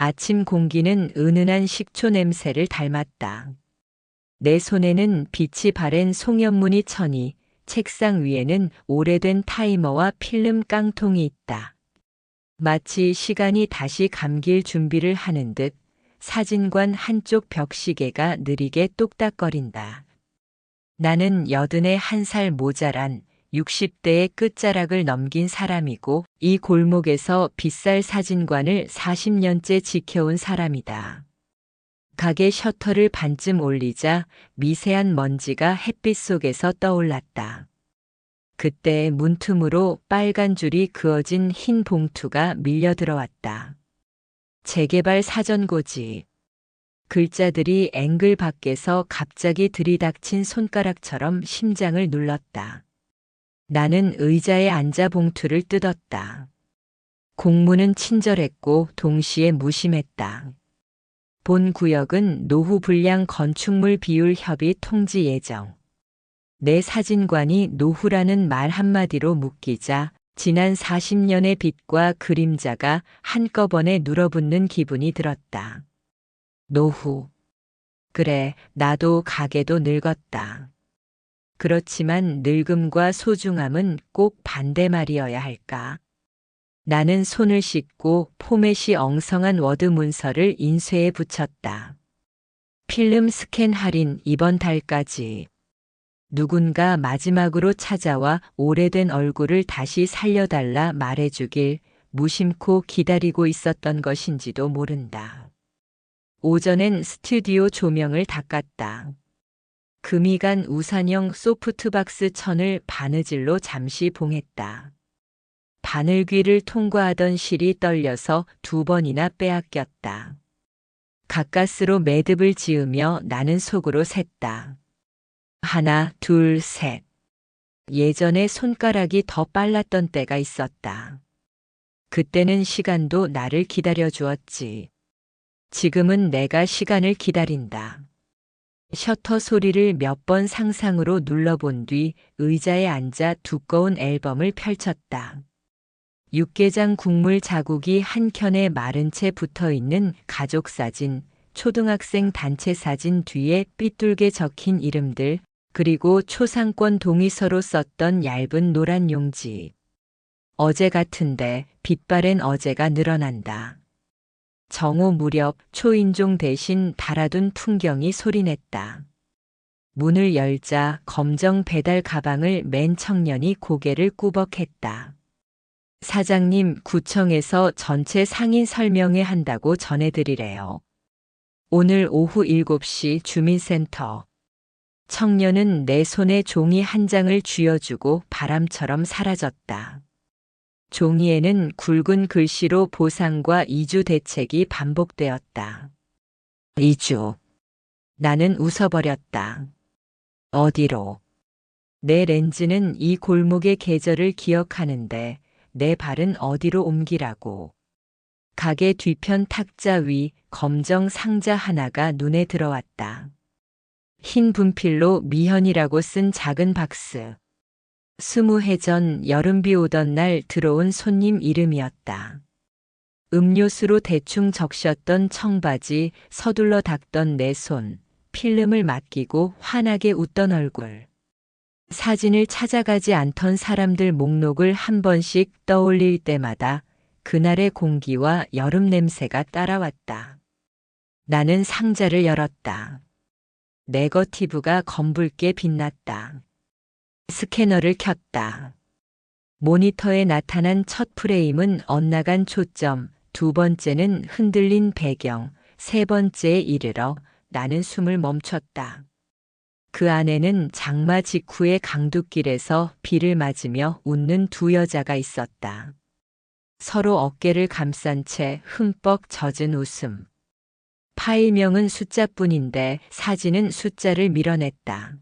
아침 공기는 은은한 식초 냄새를 닮았다. 내 손에는 빛이 바랜 송연문이 쳐니 책상 위에는 오래된 타이머와 필름 깡통이 있다. 마치 시간이 다시 감길 준비를 하는 듯 사진관 한쪽 벽시계가 느리게 똑딱거린다. 나는 81살 모자란 60대의 끝자락을 넘긴 사람이고 이 골목에서 빗살 사진관을 40년째 지켜온 사람이다. 가게 셔터를 반쯤 올리자 미세한 먼지가 햇빛 속에서 떠올랐다. 그때 문틈으로 빨간 줄이 그어진 흰 봉투가 밀려 들어왔다. 재개발 사전고지. 글자들이 앵글 밖에서 갑자기 들이닥친 손가락처럼 심장을 눌렀다. 나는 의자에 앉아 봉투를 뜯었다. 공문은 친절했고 동시에 무심했다. 본 구역은 노후 불량 건축물 비율 협의 통지 예정. 내 사진관이 노후라는 말 한마디로 묶이자 지난 40년의 빛과 그림자가 한꺼번에 눌어붙는 기분이 들었다. 노후. 그래, 나도 가게도 늙었다. 그렇지만 늙음과 소중함은 꼭 반대말이어야 할까? 나는 손을 씻고 포맷이 엉성한 워드 문서를 인쇄에 붙였다. 필름 스캔 할인 이번 달까지. 누군가 마지막으로 찾아와 오래된 얼굴을 다시 살려달라 말해주길 무심코 기다리고 있었던 것인지도 모른다. 오전엔 스튜디오 조명을 닦았다. 금이 간 우산형 소프트박스 천을 바느질로 잠시 봉했다. 바늘귀를 통과하던 실이 떨려서 2번이나 빼앗겼다. 가까스로 매듭을 지으며 나는 속으로 셌다. 하나, 둘, 셋. 예전에 손가락이 더 빨랐던 때가 있었다. 그때는 시간도 나를 기다려 주었지. 지금은 내가 시간을 기다린다. 셔터 소리를 몇 번 상상으로 눌러본 뒤 의자에 앉아 두꺼운 앨범을 펼쳤다. 육개장 국물 자국이 한 켠에 마른 채 붙어 있는 가족 사진, 초등학생 단체 사진 뒤에 삐뚤게 적힌 이름들, 그리고 초상권 동의서로 썼던 얇은 노란 용지. 어제 같은데 빛바랜 어제가 늘어난다. 정오 무렵 초인종 대신 달아둔 풍경이 소리냈다. 문을 열자 검정 배달 가방을 맨 청년이 고개를 꾸벅했다. 사장님, 구청에서 전체 상인 설명회 한다고 전해드리래요. 오늘 오후 7시 주민센터. 청년은 내 손에 종이 한 장을 쥐어주고 바람처럼 사라졌다. 종이에는 굵은 글씨로 보상과 이주 대책이 반복되었다. 이주. 나는 웃어버렸다. 어디로? 내 렌즈는 이 골목의 계절을 기억하는데 내 발은 어디로 옮기라고. 가게 뒤편 탁자 위 검정 상자 하나가 눈에 들어왔다. 흰 분필로 미현이라고 쓴 작은 박스. 20해 전 여름비 오던 날 들어온 손님 이름이었다. 음료수로 대충 적셨던 청바지, 서둘러 닦던 내 손, 필름을 맡기고 환하게 웃던 얼굴. 사진을 찾아가지 않던 사람들 목록을 한 번씩 떠올릴 때마다 그날의 공기와 여름 냄새가 따라왔다. 나는 상자를 열었다. 네거티브가 검붉게 빛났다. 스캐너를 켰다. 모니터에 나타난 첫 프레임은 엇나간 초점, 2번째는 흔들린 배경, 3번째에 이르러 나는 숨을 멈췄다. 그 안에는 장마 직후의 강둑길에서 비를 맞으며 웃는 2 여자가 있었다. 서로 어깨를 감싼 채 흠뻑 젖은 웃음. 파일명은 숫자뿐인데 사진은 숫자를 밀어냈다.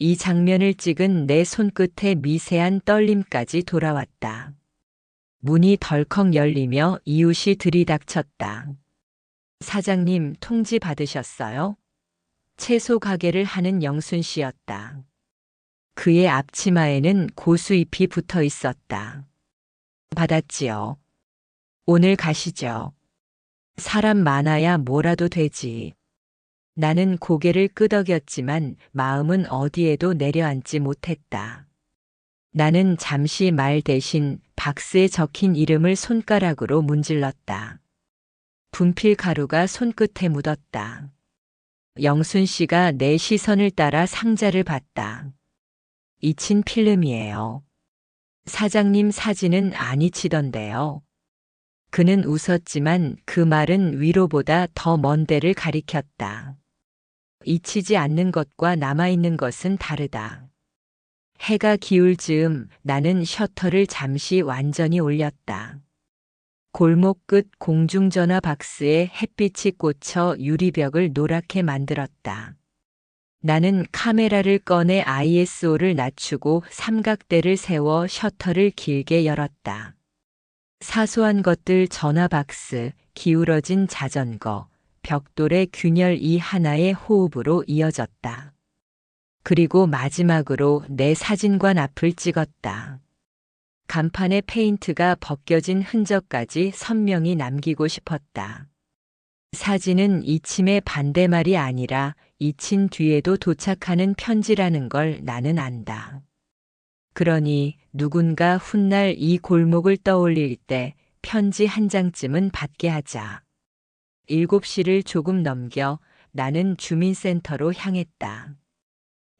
이 장면을 찍은 내 손끝에 미세한 떨림까지 돌아왔다. 문이 덜컥 열리며 이웃이 들이닥쳤다. 사장님, 통지 받으셨어요? 채소 가게를 하는 영순 씨였다. 그의 앞치마에는 고수잎이 붙어 있었다. 받았지요. 오늘 가시죠. 사람 많아야 뭐라도 되지. 나는 고개를 끄덕였지만 마음은 어디에도 내려앉지 못했다. 나는 잠시 말 대신 박스에 적힌 이름을 손가락으로 문질렀다. 분필 가루가 손끝에 묻었다. 영순 씨가 내 시선을 따라 상자를 봤다. 잊힌 필름이에요. 사장님 사진은 안 잊히던데요. 그는 웃었지만 그 말은 위로보다 더 먼 데를 가리켰다. 잊히지 않는 것과 남아있는 것은 다르다. 해가 기울 즈음 나는 셔터를 잠시 완전히 올렸다. 골목 끝 공중전화 박스에 햇빛이 꽂혀 유리벽을 노랗게 만들었다. 나는 카메라를 꺼내 ISO를 낮추고 삼각대를 세워 셔터를 길게 열었다. 사소한 것들 전화 박스, 기울어진 자전거, 벽돌의 균열 이 하나의 호흡으로 이어졌다. 그리고 마지막으로 내 사진관 앞을 찍었다. 간판의 페인트가 벗겨진 흔적까지 선명히 남기고 싶었다. 사진은 잊힘의 반대말이 아니라 잊힌 뒤에도 도착하는 편지라는 걸 나는 안다. 그러니 누군가 훗날 이 골목을 떠올릴 때 편지 한 장쯤은 받게 하자. 7시를 조금 넘겨 나는 주민센터로 향했다.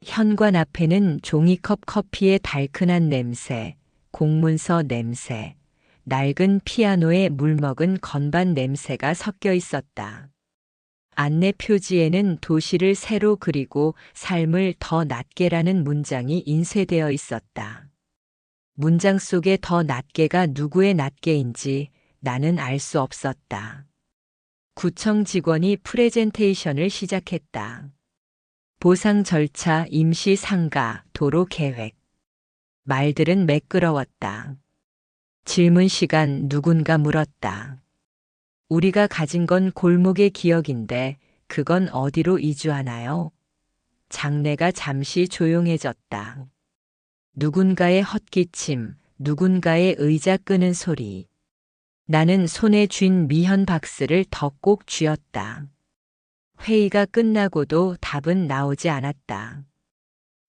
현관 앞에는 종이컵 커피의 달큰한 냄새, 공문서 냄새, 낡은 피아노에 물먹은 건반 냄새가 섞여 있었다. 안내 표지에는 도시를 새로 그리고 삶을 더 낮게라는 문장이 인쇄되어 있었다. 문장 속의 더 낮게가 누구의 낮게인지 나는 알 수 없었다. 구청 직원이 프레젠테이션을 시작했다. 보상 절차, 임시 상가, 도로 계획. 말들은 매끄러웠다. 질문 시간 누군가 물었다. 우리가 가진 건 골목의 기억인데 그건 어디로 이주하나요? 장내가 잠시 조용해졌다. 누군가의 헛기침, 누군가의 의자 끄는 소리. 나는 손에 쥔 미현 박스를 더 꼭 쥐었다. 회의가 끝나고도 답은 나오지 않았다.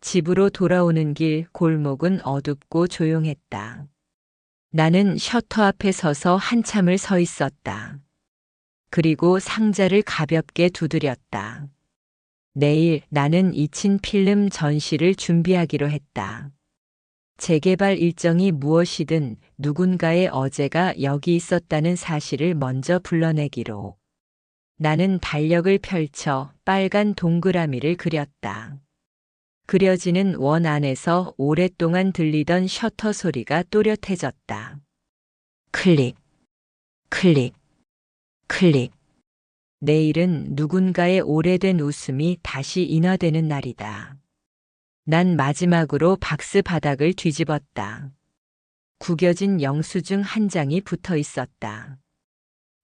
집으로 돌아오는 길 골목은 어둡고 조용했다. 나는 셔터 앞에 서서 한참을 서 있었다. 그리고 상자를 가볍게 두드렸다. 내일 나는 잊힌 필름 전시를 준비하기로 했다. 재개발 일정이 무엇이든 누군가의 어제가 여기 있었다는 사실을 먼저 불러내기로. 나는 달력을 펼쳐 빨간 동그라미를 그렸다. 그려지는 원 안에서 오랫동안 들리던 셔터 소리가 또렷해졌다. 클릭, 클릭, 클릭. 내일은 누군가의 오래된 웃음이 다시 인화되는 날이다. 난 마지막으로 박스 바닥을 뒤집었다. 구겨진 영수증 한 장이 붙어 있었다.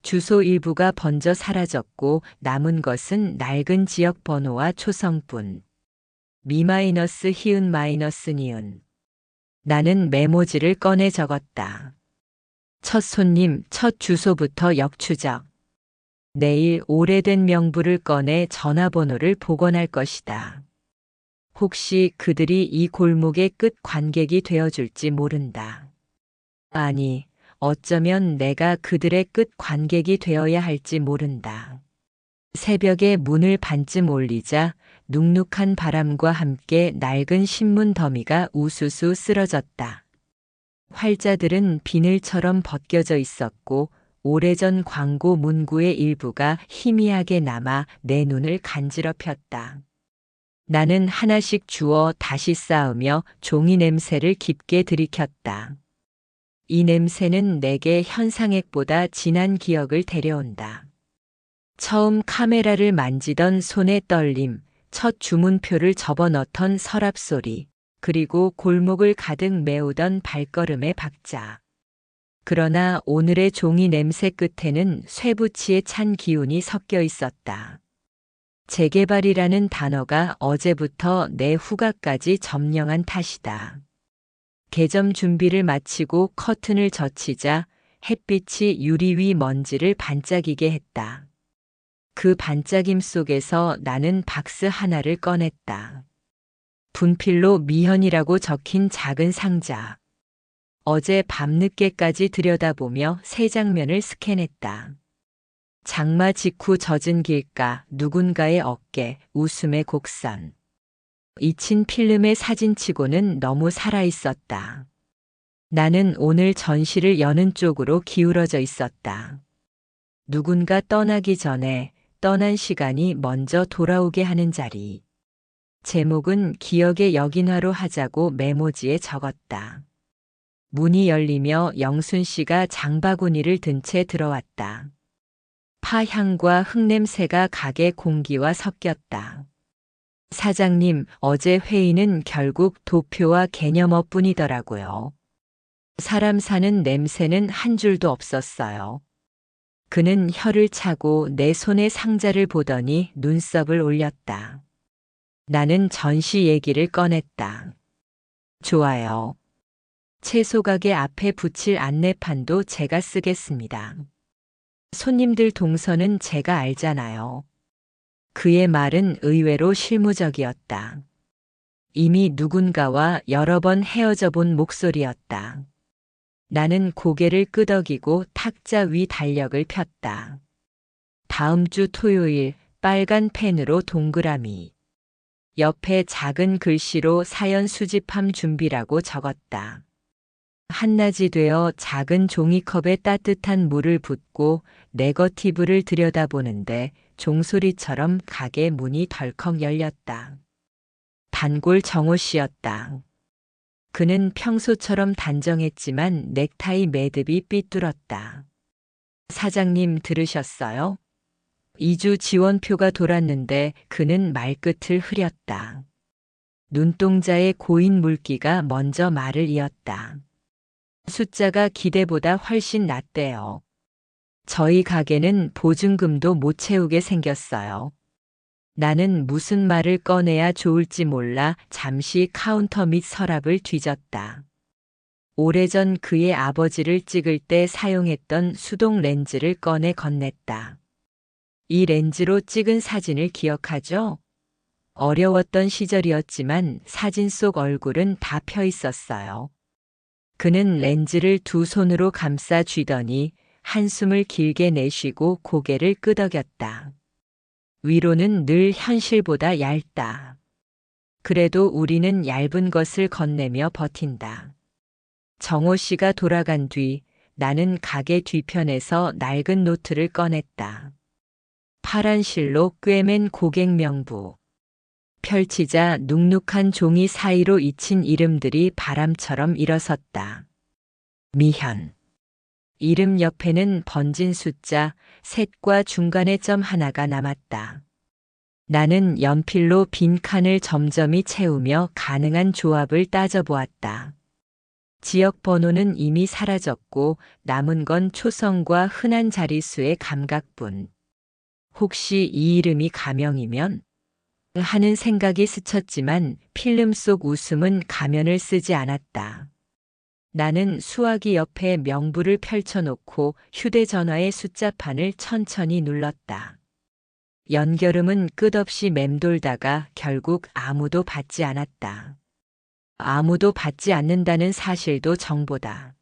주소 일부가 번져 사라졌고 남은 것은 낡은 지역 번호와 초성뿐. 미마이너스 히읗 마이너스 니은. 나는 메모지를 꺼내 적었다. 첫 손님, 첫 주소부터 역추적. 내일 오래된 명부를 꺼내 전화번호를 복원할 것이다. 혹시 그들이 이 골목의 끝 관객이 되어줄지 모른다. 아니, 어쩌면 내가 그들의 끝 관객이 되어야 할지 모른다. 새벽에 문을 반쯤 올리자 눅눅한 바람과 함께 낡은 신문 더미가 우수수 쓰러졌다. 활자들은 비늘처럼 벗겨져 있었고 오래전 광고 문구의 일부가 희미하게 남아 내 눈을 간지럽혔다. 나는 하나씩 주워 다시 쌓으며 종이 냄새를 깊게 들이켰다. 이 냄새는 내게 현상액보다 진한 기억을 데려온다. 처음 카메라를 만지던 손의 떨림, 첫 주문표를 접어넣던 서랍 소리, 그리고 골목을 가득 메우던 발걸음의 박자. 그러나 오늘의 종이 냄새 끝에는 쇠붙이에 찬 기운이 섞여 있었다. 재개발이라는 단어가 어제부터 내 후각까지 점령한 탓이다. 개점 준비를 마치고 커튼을 젖히자 햇빛이 유리 위 먼지를 반짝이게 했다. 그 반짝임 속에서 나는 박스 하나를 꺼냈다. 분필로 미현이라고 적힌 작은 상자. 어제 밤늦게까지 들여다보며 새 장면을 스캔했다. 장마 직후 젖은 길가, 누군가의 어깨, 웃음의 곡선. 잊힌 필름의 사진치고는 너무 살아있었다. 나는 오늘 전시를 여는 쪽으로 기울어져 있었다. 누군가 떠나기 전에 떠난 시간이 먼저 돌아오게 하는 자리. 제목은 기억의 역인화로 하자고 메모지에 적었다. 문이 열리며 영순 씨가 장바구니를 든 채 들어왔다. 파향과 흙냄새가 가게 공기와 섞였다. 사장님, 어제 회의는 결국 도표와 개념어뿐이더라고요. 사람 사는 냄새는 한 줄도 없었어요. 그는 혀를 차고 내 손에 상자를 보더니 눈썹을 올렸다. 나는 전시 얘기를 꺼냈다. 좋아요. 채소 가게 앞에 붙일 안내판도 제가 쓰겠습니다. 손님들 동선은 제가 알잖아요. 그의 말은 의외로 실무적이었다. 이미 누군가와 여러 번 헤어져 본 목소리였다. 나는 고개를 끄덕이고 탁자 위 달력을 폈다. 다음 주 토요일 빨간 펜으로 동그라미. 옆에 작은 글씨로 사연 수집함 준비라고 적었다. 한낮이 되어 작은 종이컵에 따뜻한 물을 붓고 네거티브를 들여다보는데 종소리처럼 가게 문이 덜컥 열렸다. 단골 정호 씨였다. 그는 평소처럼 단정했지만 넥타이 매듭이 삐뚤었다. 사장님 들으셨어요? 2주 지원표가 돌았는데 그는 말끝을 흐렸다. 눈동자의 고인 물기가 먼저 말을 이었다. 숫자가 기대보다 훨씬 낮대요. 저희 가게는 보증금도 못 채우게 생겼어요. 나는 무슨 말을 꺼내야 좋을지 몰라 잠시 카운터 밑 서랍을 뒤졌다. 오래전 그의 아버지를 찍을 때 사용했던 수동 렌즈를 꺼내 건넸다. 이 렌즈로 찍은 사진을 기억하죠? 어려웠던 시절이었지만 사진 속 얼굴은 다 펴 있었어요. 그는 렌즈를 두 손으로 감싸 쥐더니 한숨을 길게 내쉬고 고개를 끄덕였다. 위로는 늘 현실보다 얇다. 그래도 우리는 얇은 것을 건네며 버틴다. 정호 씨가 돌아간 뒤 나는 가게 뒤편에서 낡은 노트를 꺼냈다. 파란 실로 꿰맨 고객 명부. 펼치자 눅눅한 종이 사이로 잊힌 이름들이 바람처럼 일어섰다. 미현. 이름 옆에는 번진 숫자 셋과 중간에 점 하나가 남았다. 나는 연필로 빈 칸을 점점이 채우며 가능한 조합을 따져보았다. 지역 번호는 이미 사라졌고 남은 건 초성과 흔한 자릿수의 감각뿐. 혹시 이 이름이 가명이면? 하는 생각이 스쳤지만 필름 속 웃음은 가면을 쓰지 않았다. 나는 수화기 옆에 명부를 펼쳐놓고 휴대전화의 숫자판을 천천히 눌렀다. 연결음은 끝없이 맴돌다가 결국 아무도 받지 않았다. 아무도 받지 않는다는 사실도 정보다.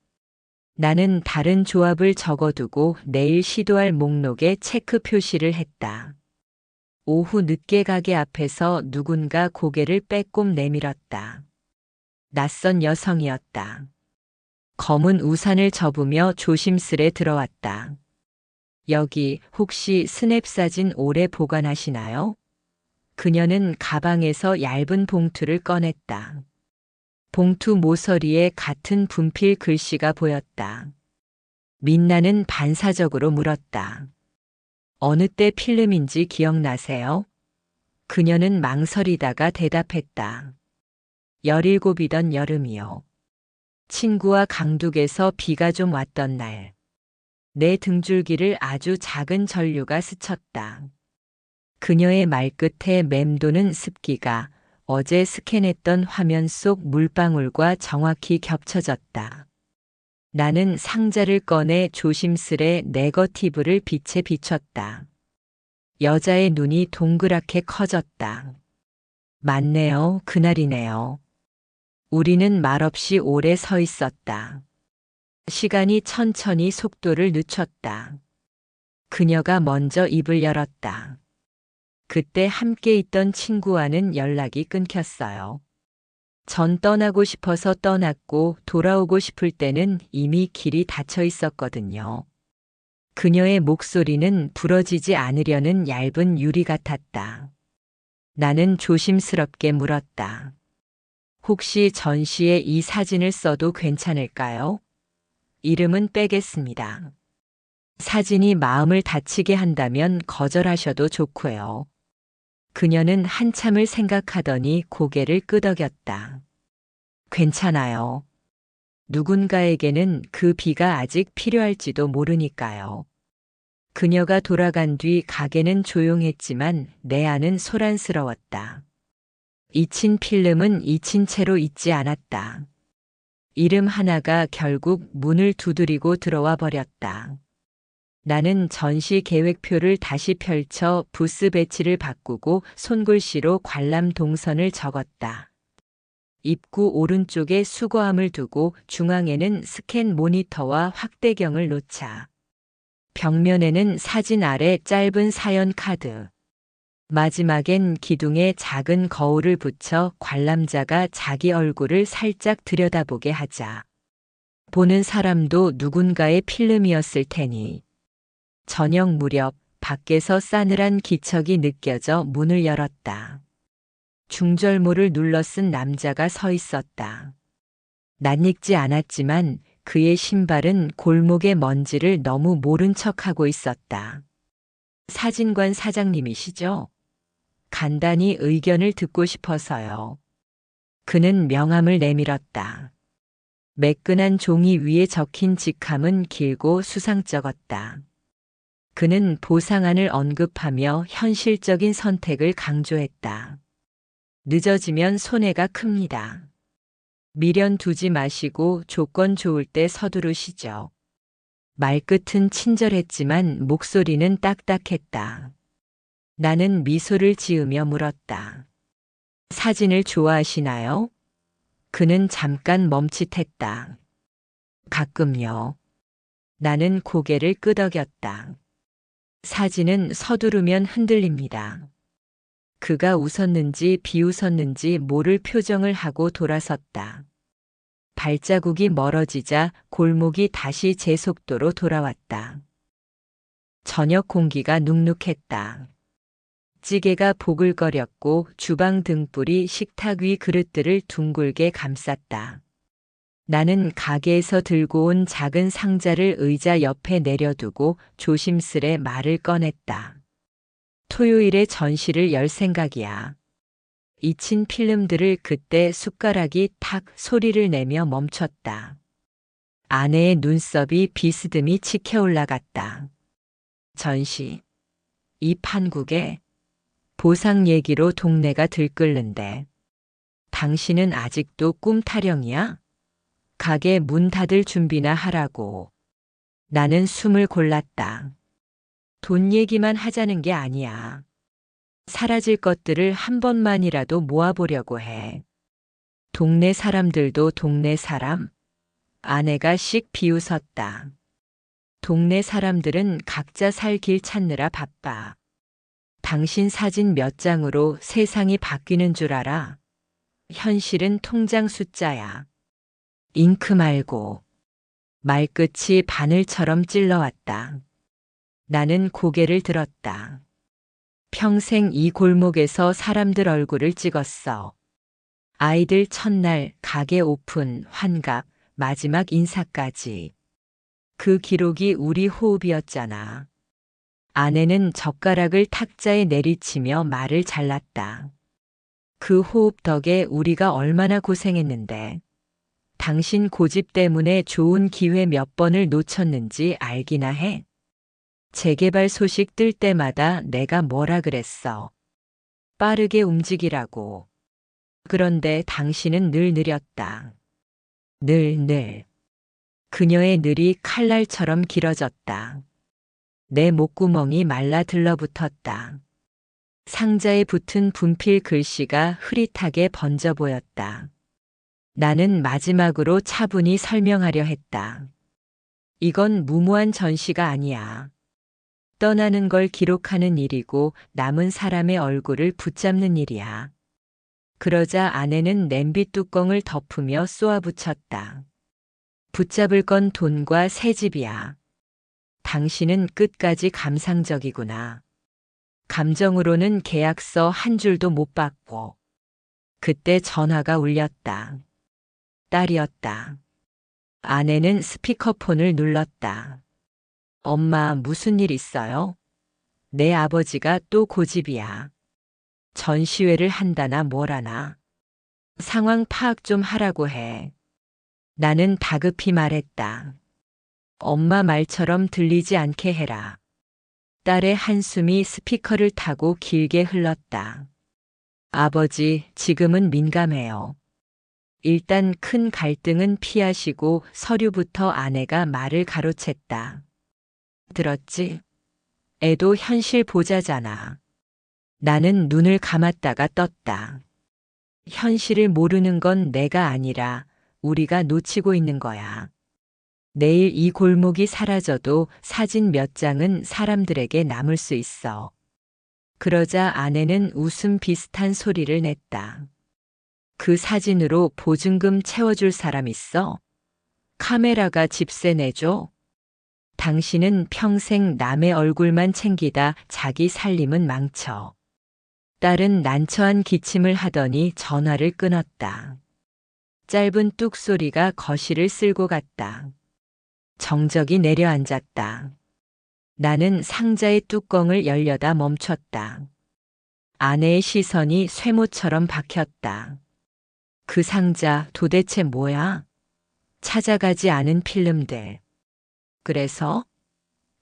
나는 다른 조합을 적어두고 내일 시도할 목록에 체크 표시를 했다. 오후 늦게 가게 앞에서 누군가 고개를 빼꼼 내밀었다. 낯선 여성이었다. 검은 우산을 접으며 조심스레 들어왔다. 여기 혹시 스냅 사진 오래 보관하시나요? 그녀는 가방에서 얇은 봉투를 꺼냈다. 봉투 모서리에 같은 분필 글씨가 보였다. 민나는 반사적으로 물었다. 어느 때 필름인지 기억나세요? 그녀는 망설이다가 대답했다. 17이던 여름이요. 친구와 강둑에서 비가 좀 왔던 날. 내 등줄기를 아주 작은 전류가 스쳤다. 그녀의 말끝에 맴도는 습기가 어제 스캔했던 화면 속 물방울과 정확히 겹쳐졌다. 나는 상자를 꺼내 조심스레 네거티브를 빛에 비췄다. 여자의 눈이 동그랗게 커졌다. 맞네요. 그날이네요. 우리는 말없이 오래 서 있었다. 시간이 천천히 속도를 늦췄다. 그녀가 먼저 입을 열었다. 그때 함께 있던 친구와는 연락이 끊겼어요. 전 떠나고 싶어서 떠났고 돌아오고 싶을 때는 이미 길이 닫혀 있었거든요. 그녀의 목소리는 부러지지 않으려는 얇은 유리 같았다. 나는 조심스럽게 물었다. 혹시 전시에 이 사진을 써도 괜찮을까요? 이름은 빼겠습니다. 사진이 마음을 다치게 한다면 거절하셔도 좋고요. 그녀는 한참을 생각하더니 고개를 끄덕였다. 괜찮아요. 누군가에게는 그 비가 아직 필요할지도 모르니까요. 그녀가 돌아간 뒤 가게는 조용했지만 내 안은 소란스러웠다. 잊힌 필름은 잊힌 채로 있지 않았다. 이름 하나가 결국 문을 두드리고 들어와 버렸다. 나는 전시 계획표를 다시 펼쳐 부스 배치를 바꾸고 손글씨로 관람 동선을 적었다. 입구 오른쪽에 수거함을 두고 중앙에는 스캔 모니터와 확대경을 놓자. 벽면에는 사진 아래 짧은 사연 카드. 마지막엔 기둥에 작은 거울을 붙여 관람자가 자기 얼굴을 살짝 들여다보게 하자. 보는 사람도 누군가의 필름이었을 테니. 저녁 무렵 밖에서 싸늘한 기척이 느껴져 문을 열었다. 중절모를 눌러 쓴 남자가 서 있었다. 낯익지 않았지만 그의 신발은 골목의 먼지를 너무 모른 척하고 있었다. 사진관 사장님이시죠? 간단히 의견을 듣고 싶어서요. 그는 명함을 내밀었다. 매끈한 종이 위에 적힌 직함은 길고 수상쩍었다. 그는 보상안을 언급하며 현실적인 선택을 강조했다. 늦어지면 손해가 큽니다. 미련 두지 마시고 조건 좋을 때 서두르시죠. 말끝은 친절했지만 목소리는 딱딱했다. 나는 미소를 지으며 물었다. 사진을 좋아하시나요? 그는 잠깐 멈칫했다. 가끔요. 나는 고개를 끄덕였다. 사진은 서두르면 흔들립니다. 그가 웃었는지 비웃었는지 모를 표정을 하고 돌아섰다. 발자국이 멀어지자 골목이 다시 제 속도로 돌아왔다. 저녁 공기가 눅눅했다. 찌개가 보글거렸고 주방 등불이 식탁 위 그릇들을 둥글게 감쌌다. 나는 가게에서 들고 온 작은 상자를 의자 옆에 내려두고 조심스레 말을 꺼냈다. 토요일에 전시를 열 생각이야. 잊힌 필름들을 그때 숟가락이 탁 소리를 내며 멈췄다. 아내의 눈썹이 비스듬히 치켜 올라갔다. 전시. 이 판국에 보상 얘기로 동네가 들끓는데. 당신은 아직도 꿈 타령이야? 가게 문 닫을 준비나 하라고. 나는 숨을 골랐다. 돈 얘기만 하자는 게 아니야. 사라질 것들을 한 번만이라도 모아보려고 해. 동네 사람들도 동네 사람? 아내가 씩 비웃었다. 동네 사람들은 각자 살 길 찾느라 바빠. 당신 사진 몇 장으로 세상이 바뀌는 줄 알아? 현실은 통장 숫자야. 잉크 말고. 말끝이 바늘처럼 찔러왔다. 나는 고개를 들었다. 평생 이 골목에서 사람들 얼굴을 찍었어. 아이들 첫날, 가게 오픈, 환갑, 마지막 인사까지. 그 기록이 우리 호흡이었잖아. 아내는 젓가락을 탁자에 내리치며 말을 잘랐다. 그 호흡 덕에 우리가 얼마나 고생했는데. 당신 고집 때문에 좋은 기회 몇 번을 놓쳤는지 알기나 해? 재개발 소식 뜰 때마다 내가 뭐라 그랬어. 빠르게 움직이라고. 그런데 당신은 늘 느렸다. 늘. 그녀의 늘이 칼날처럼 길어졌다. 내 목구멍이 말라 들러붙었다. 상자에 붙은 분필 글씨가 흐릿하게 번져 보였다. 나는 마지막으로 차분히 설명하려 했다. 이건 무모한 전시가 아니야. 떠나는 걸 기록하는 일이고 남은 사람의 얼굴을 붙잡는 일이야. 그러자 아내는 냄비 뚜껑을 덮으며 쏘아붙였다. 붙잡을 건 돈과 새 집이야. 당신은 끝까지 감상적이구나. 감정으로는 계약서 한 줄도 못 받고. 그때 전화가 울렸다. 딸이었다. 아내는 스피커폰을 눌렀다. 엄마, 무슨 일 있어요? 내 아버지가 또 고집이야. 전시회를 한다나 뭐라나. 상황 파악 좀 하라고 해. 나는 다급히 말했다. 엄마 말처럼 들리지 않게 해라. 딸의 한숨이 스피커를 타고 길게 흘렀다. 아버지, 지금은 민감해요. 일단 큰 갈등은 피하시고 서류부터. 아내가 말을 가로챘다. 들었지? 애도 현실 보자잖아. 나는 눈을 감았다가 떴다. 현실을 모르는 건 내가 아니라 우리가 놓치고 있는 거야. 내일 이 골목이 사라져도 사진 몇 장은 사람들에게 남을 수 있어. 그러자 아내는 웃음 비슷한 소리를 냈다. 그 사진으로 보증금 채워줄 사람 있어? 카메라가 집세 내줘? 당신은 평생 남의 얼굴만 챙기다 자기 살림은 망쳐. 딸은 난처한 기침을 하더니 전화를 끊었다. 짧은 뚝 소리가 거실을 쓸고 갔다. 정적이 내려앉았다. 나는 상자의 뚜껑을 열려다 멈췄다. 아내의 시선이 쇠모처럼 박혔다. 그 상자 도대체 뭐야? 찾아가지 않은 필름들. 그래서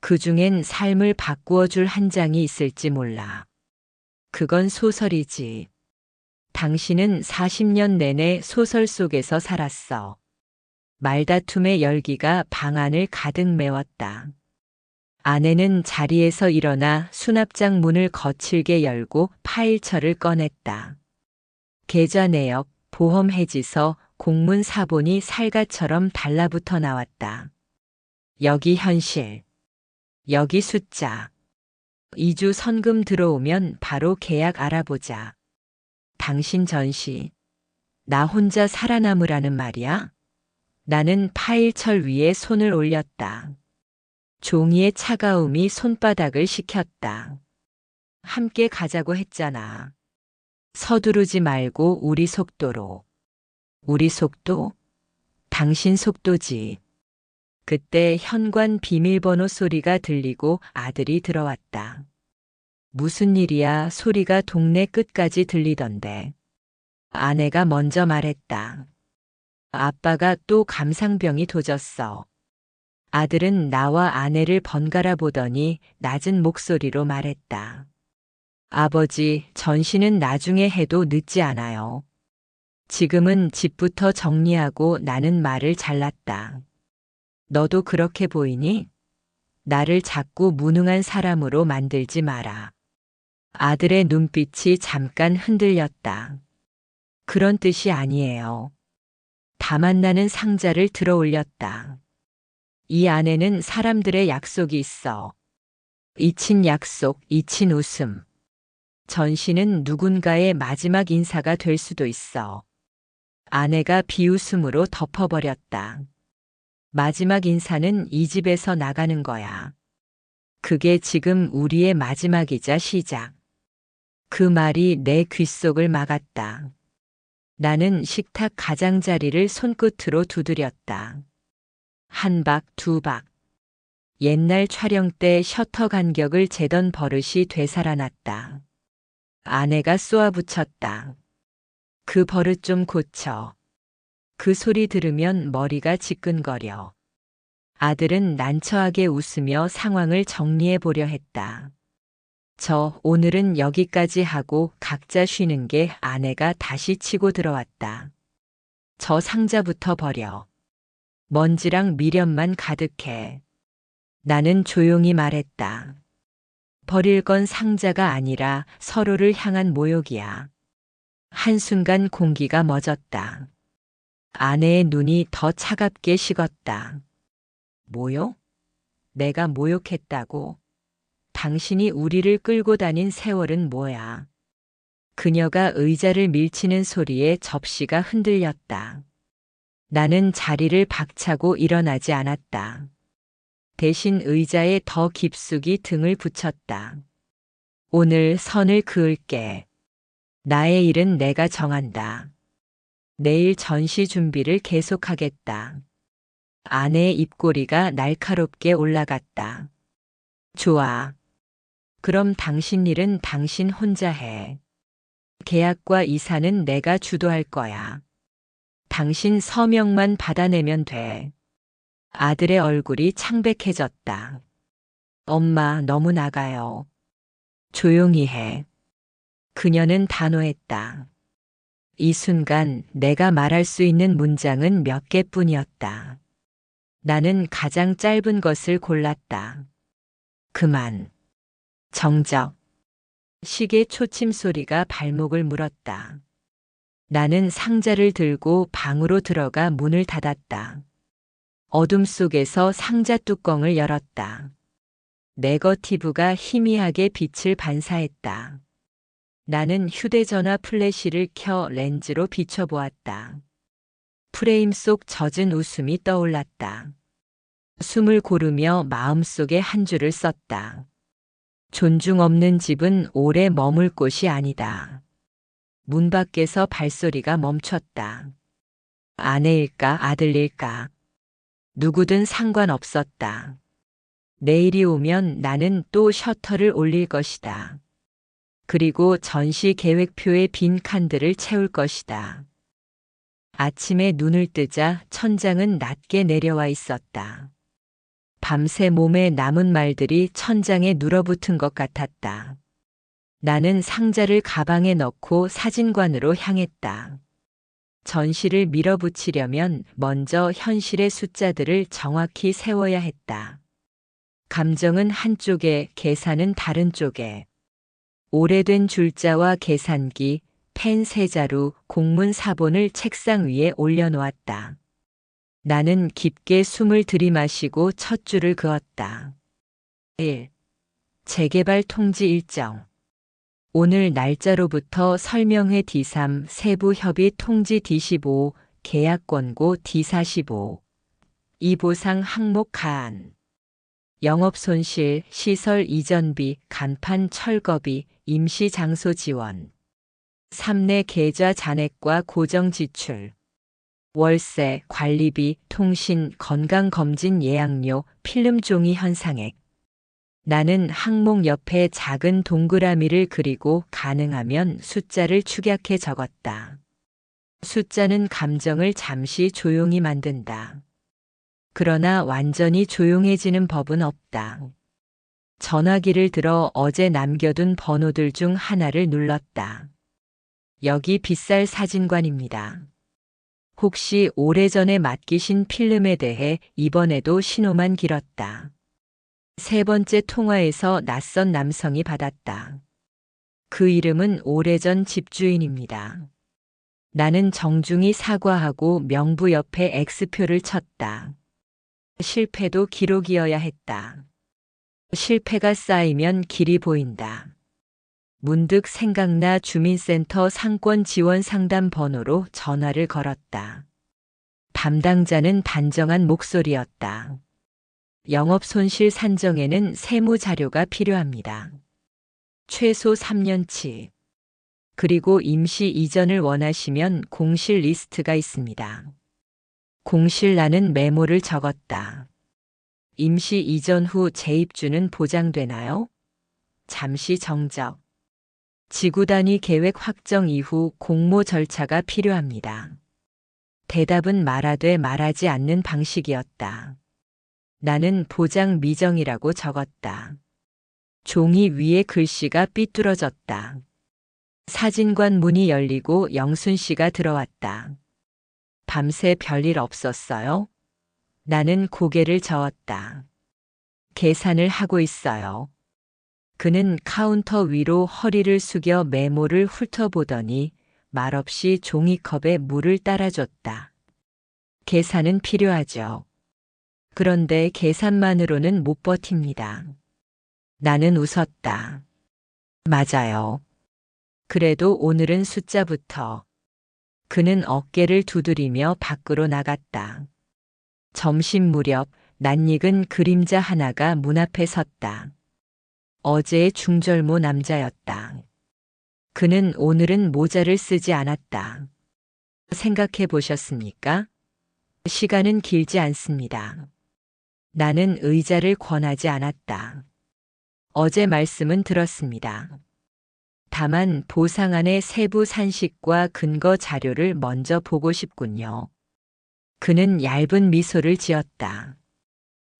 그 중엔 삶을 바꾸어 줄 한 장이 있을지 몰라. 그건 소설이지. 당신은 40년 내내 소설 속에서 살았어. 말다툼의 열기가 방 안을 가득 메웠다. 아내는 자리에서 일어나 수납장 문을 거칠게 열고 파일철을 꺼냈다. 계좌 내역, 보험 해지서, 공문 사본이 살갗처럼 달라붙어 나왔다. 여기 현실. 여기 숫자. 2주 선금 들어오면 바로 계약 알아보자. 당신 전시. 나 혼자 살아남으라는 말이야? 나는 파일철 위에 손을 올렸다. 종이의 차가움이 손바닥을 식혔다. 함께 가자고 했잖아. 서두르지 말고 우리 속도로. 우리 속도? 당신 속도지. 그때 현관 비밀번호 소리가 들리고 아들이 들어왔다. 무슨 일이야? 소리가 동네 끝까지 들리던데. 아내가 먼저 말했다. 아빠가 또 감상병이 도졌어. 아들은 나와 아내를 번갈아 보더니 낮은 목소리로 말했다. 아버지, 전시는 나중에 해도 늦지 않아요. 지금은 집부터 정리하고. 나는 말을 잘랐다. 너도 그렇게 보이니? 나를 자꾸 무능한 사람으로 만들지 마라. 아들의 눈빛이 잠깐 흔들렸다. 그런 뜻이 아니에요. 다만 나는 상자를 들어 올렸다. 이 안에는 사람들의 약속이 있어. 잊힌 약속, 잊힌 웃음. 전시는 누군가의 마지막 인사가 될 수도 있어. 아내가 비웃음으로 덮어버렸다. 마지막 인사는 이 집에서 나가는 거야. 그게 지금 우리의 마지막이자 시작. 그 말이 내 귓속을 막았다. 나는 식탁 가장자리를 손끝으로 두드렸다. 한 박, 두 박. 옛날 촬영 때 셔터 간격을 재던 버릇이 되살아났다. 아내가 쏘아붙였다. 그 버릇 좀 고쳐. 그 소리 들으면 머리가 지끈거려. 아들은 난처하게 웃으며 상황을 정리해 보려 했다. 오늘은 여기까지 하고 각자 쉬는 게. 아내가 다시 치고 들어왔다. 저 상자부터 버려. 먼지랑 미련만 가득해. 나는 조용히 말했다. 버릴 건 상자가 아니라 서로를 향한 모욕이야. 한순간 공기가 멎었다. 아내의 눈이 더 차갑게 식었다. 모욕? 내가 모욕했다고? 당신이 우리를 끌고 다닌 세월은 뭐야? 그녀가 의자를 밀치는 소리에 접시가 흔들렸다. 나는 자리를 박차고 일어나지 않았다. 대신 의자에 더 깊숙이 등을 붙였다. 오늘 선을 그을게. 나의 일은 내가 정한다. 내일 전시 준비를 계속하겠다. 아내의 입꼬리가 날카롭게 올라갔다. 좋아. 그럼 당신 일은 당신 혼자 해. 계약과 이사는 내가 주도할 거야. 당신 서명만 받아내면 돼. 아들의 얼굴이 창백해졌다. 엄마, 너무 나가요. 조용히 해. 그녀는 단호했다. 이 순간 내가 말할 수 있는 문장은 몇 개뿐이었다. 나는 가장 짧은 것을 골랐다. 그만. 정적. 시계 초침 소리가 발목을 물었다. 나는 상자를 들고 방으로 들어가 문을 닫았다. 어둠 속에서 상자 뚜껑을 열었다. 네거티브가 희미하게 빛을 반사했다. 나는 휴대전화 플래시를 켜 렌즈로 비춰보았다. 프레임 속 젖은 웃음이 떠올랐다. 숨을 고르며 마음속에 한 줄을 썼다. 존중 없는 집은 오래 머물 곳이 아니다. 문 밖에서 발소리가 멈췄다. 아내일까 아들일까? 누구든 상관없었다. 내일이 오면 나는 또 셔터를 올릴 것이다. 그리고 전시 계획표의 빈 칸들을 채울 것이다. 아침에 눈을 뜨자 천장은 낮게 내려와 있었다. 밤새 몸에 남은 말들이 천장에 눌어붙은 것 같았다. 나는 상자를 가방에 넣고 사진관으로 향했다. 전시를 밀어붙이려면 먼저 현실의 숫자들을 정확히 세워야 했다. 감정은 한쪽에, 계산은 다른 쪽에. 오래된 줄자와 계산기, 펜 세자루, 공문 사본을 책상 위에 올려놓았다. 나는 깊게 숨을 들이마시고 첫 줄을 그었다. 1. 재개발 통지 일정. 오늘 날짜로부터 설명회 D3, 세부 협의 통지 D15, 계약 권고 D45. 이 보상 항목 가안. 영업 손실, 시설 이전비, 간판 철거비, 임시 장소 지원. 3내 계좌 잔액과 고정 지출. 월세, 관리비, 통신, 건강검진 예약료, 필름 종이 현상액. 나는 항목 옆에 작은 동그라미를 그리고 가능하면 숫자를 축약해 적었다. 숫자는 감정을 잠시 조용히 만든다. 그러나 완전히 조용해지는 법은 없다. 전화기를 들어 어제 남겨둔 번호들 중 하나를 눌렀다. 여기 빗살 사진관입니다. 혹시 오래전에 맡기신 필름에 대해 이번에도 신호만 길었다. 세 번째 통화에서 낯선 남성이 받았다. 그 이름은 오래전 집주인입니다. 나는 정중히 사과하고 명부 옆에 X표를 쳤다. 실패도 기록이어야 했다. 실패가 쌓이면 길이 보인다. 문득 생각나 주민센터 상권 지원 상담 번호로 전화를 걸었다. 담당자는 단정한 목소리였다. 영업 손실 산정에는 세무 자료가 필요합니다. 최소 3년치. 그리고 임시 이전을 원하시면 공실 리스트가 있습니다. 공실란은 메모를 적었다. 임시 이전 후 재입주는 보장되나요? 잠시 정적. 지구 단위 계획 확정 이후 공모 절차가 필요합니다. 대답은 말하되 말하지 않는 방식이었다. 나는 보장 미정이라고 적었다. 종이 위에 글씨가 삐뚤어졌다. 사진관 문이 열리고 영순 씨가 들어왔다. 밤새 별일 없었어요? 나는 고개를 저었다. 계산을 하고 있어요. 그는 카운터 위로 허리를 숙여 메모를 훑어보더니 말없이 종이컵에 물을 따라줬다. 계산은 필요하죠. 그런데 계산만으로는 못 버팁니다. 나는 웃었다. 맞아요. 그래도 오늘은 숫자부터. 그는 어깨를 두드리며 밖으로 나갔다. 점심 무렵 낯익은 그림자 하나가 문 앞에 섰다. 어제의 중절모 남자였다. 그는 오늘은 모자를 쓰지 않았다. 생각해 보셨습니까? 시간은 길지 않습니다. 나는 의자를 권하지 않았다. 어제 말씀은 들었습니다. 다만 보상안의 세부 산식과 근거 자료를 먼저 보고 싶군요. 그는 얇은 미소를 지었다.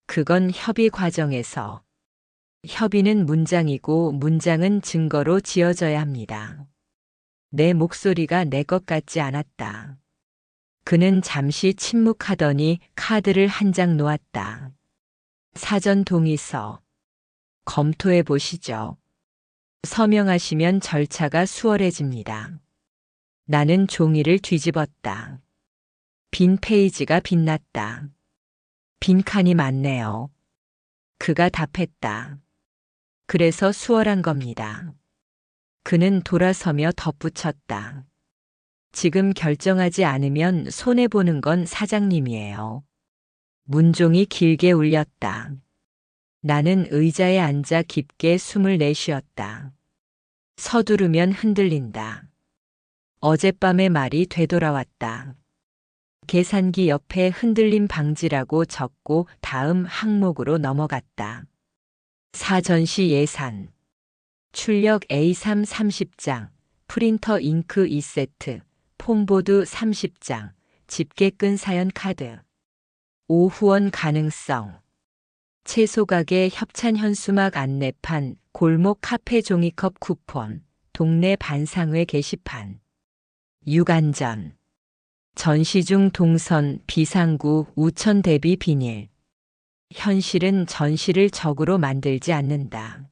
그건 협의 과정에서. 협의는 문장이고 문장은 증거로 지어져야 합니다. 내 목소리가 내 것 같지 않았다. 그는 잠시 침묵하더니 카드를 한 장 놓았다. 사전 동의서. 검토해 보시죠. 서명하시면 절차가 수월해집니다. 나는 종이를 뒤집었다. 빈 페이지가 빛났다. 빈칸이 많네요. 그가 답했다. 그래서 수월한 겁니다. 그는 돌아서며 덧붙였다. 지금 결정하지 않으면 손해보는 건 사장님이에요. 문종이 길게 울렸다. 나는 의자에 앉아 깊게 숨을 내쉬었다. 서두르면 흔들린다. 어젯밤의 말이 되돌아왔다. 계산기 옆에 흔들림 방지라고 적고 다음 항목으로 넘어갔다. 사전시 예산. 출력 A3 30장, 프린터 잉크 2세트, 폼보드 30장, 집게끈 사연 카드. 오후원 가능성. 채소가게 협찬 현수막 안내판, 골목 카페 종이컵 쿠폰, 동네 반상회 게시판. 육안전. 전시 중 동선, 비상구, 우천 대비 비닐. 현실은 전시를 적으로 만들지 않는다.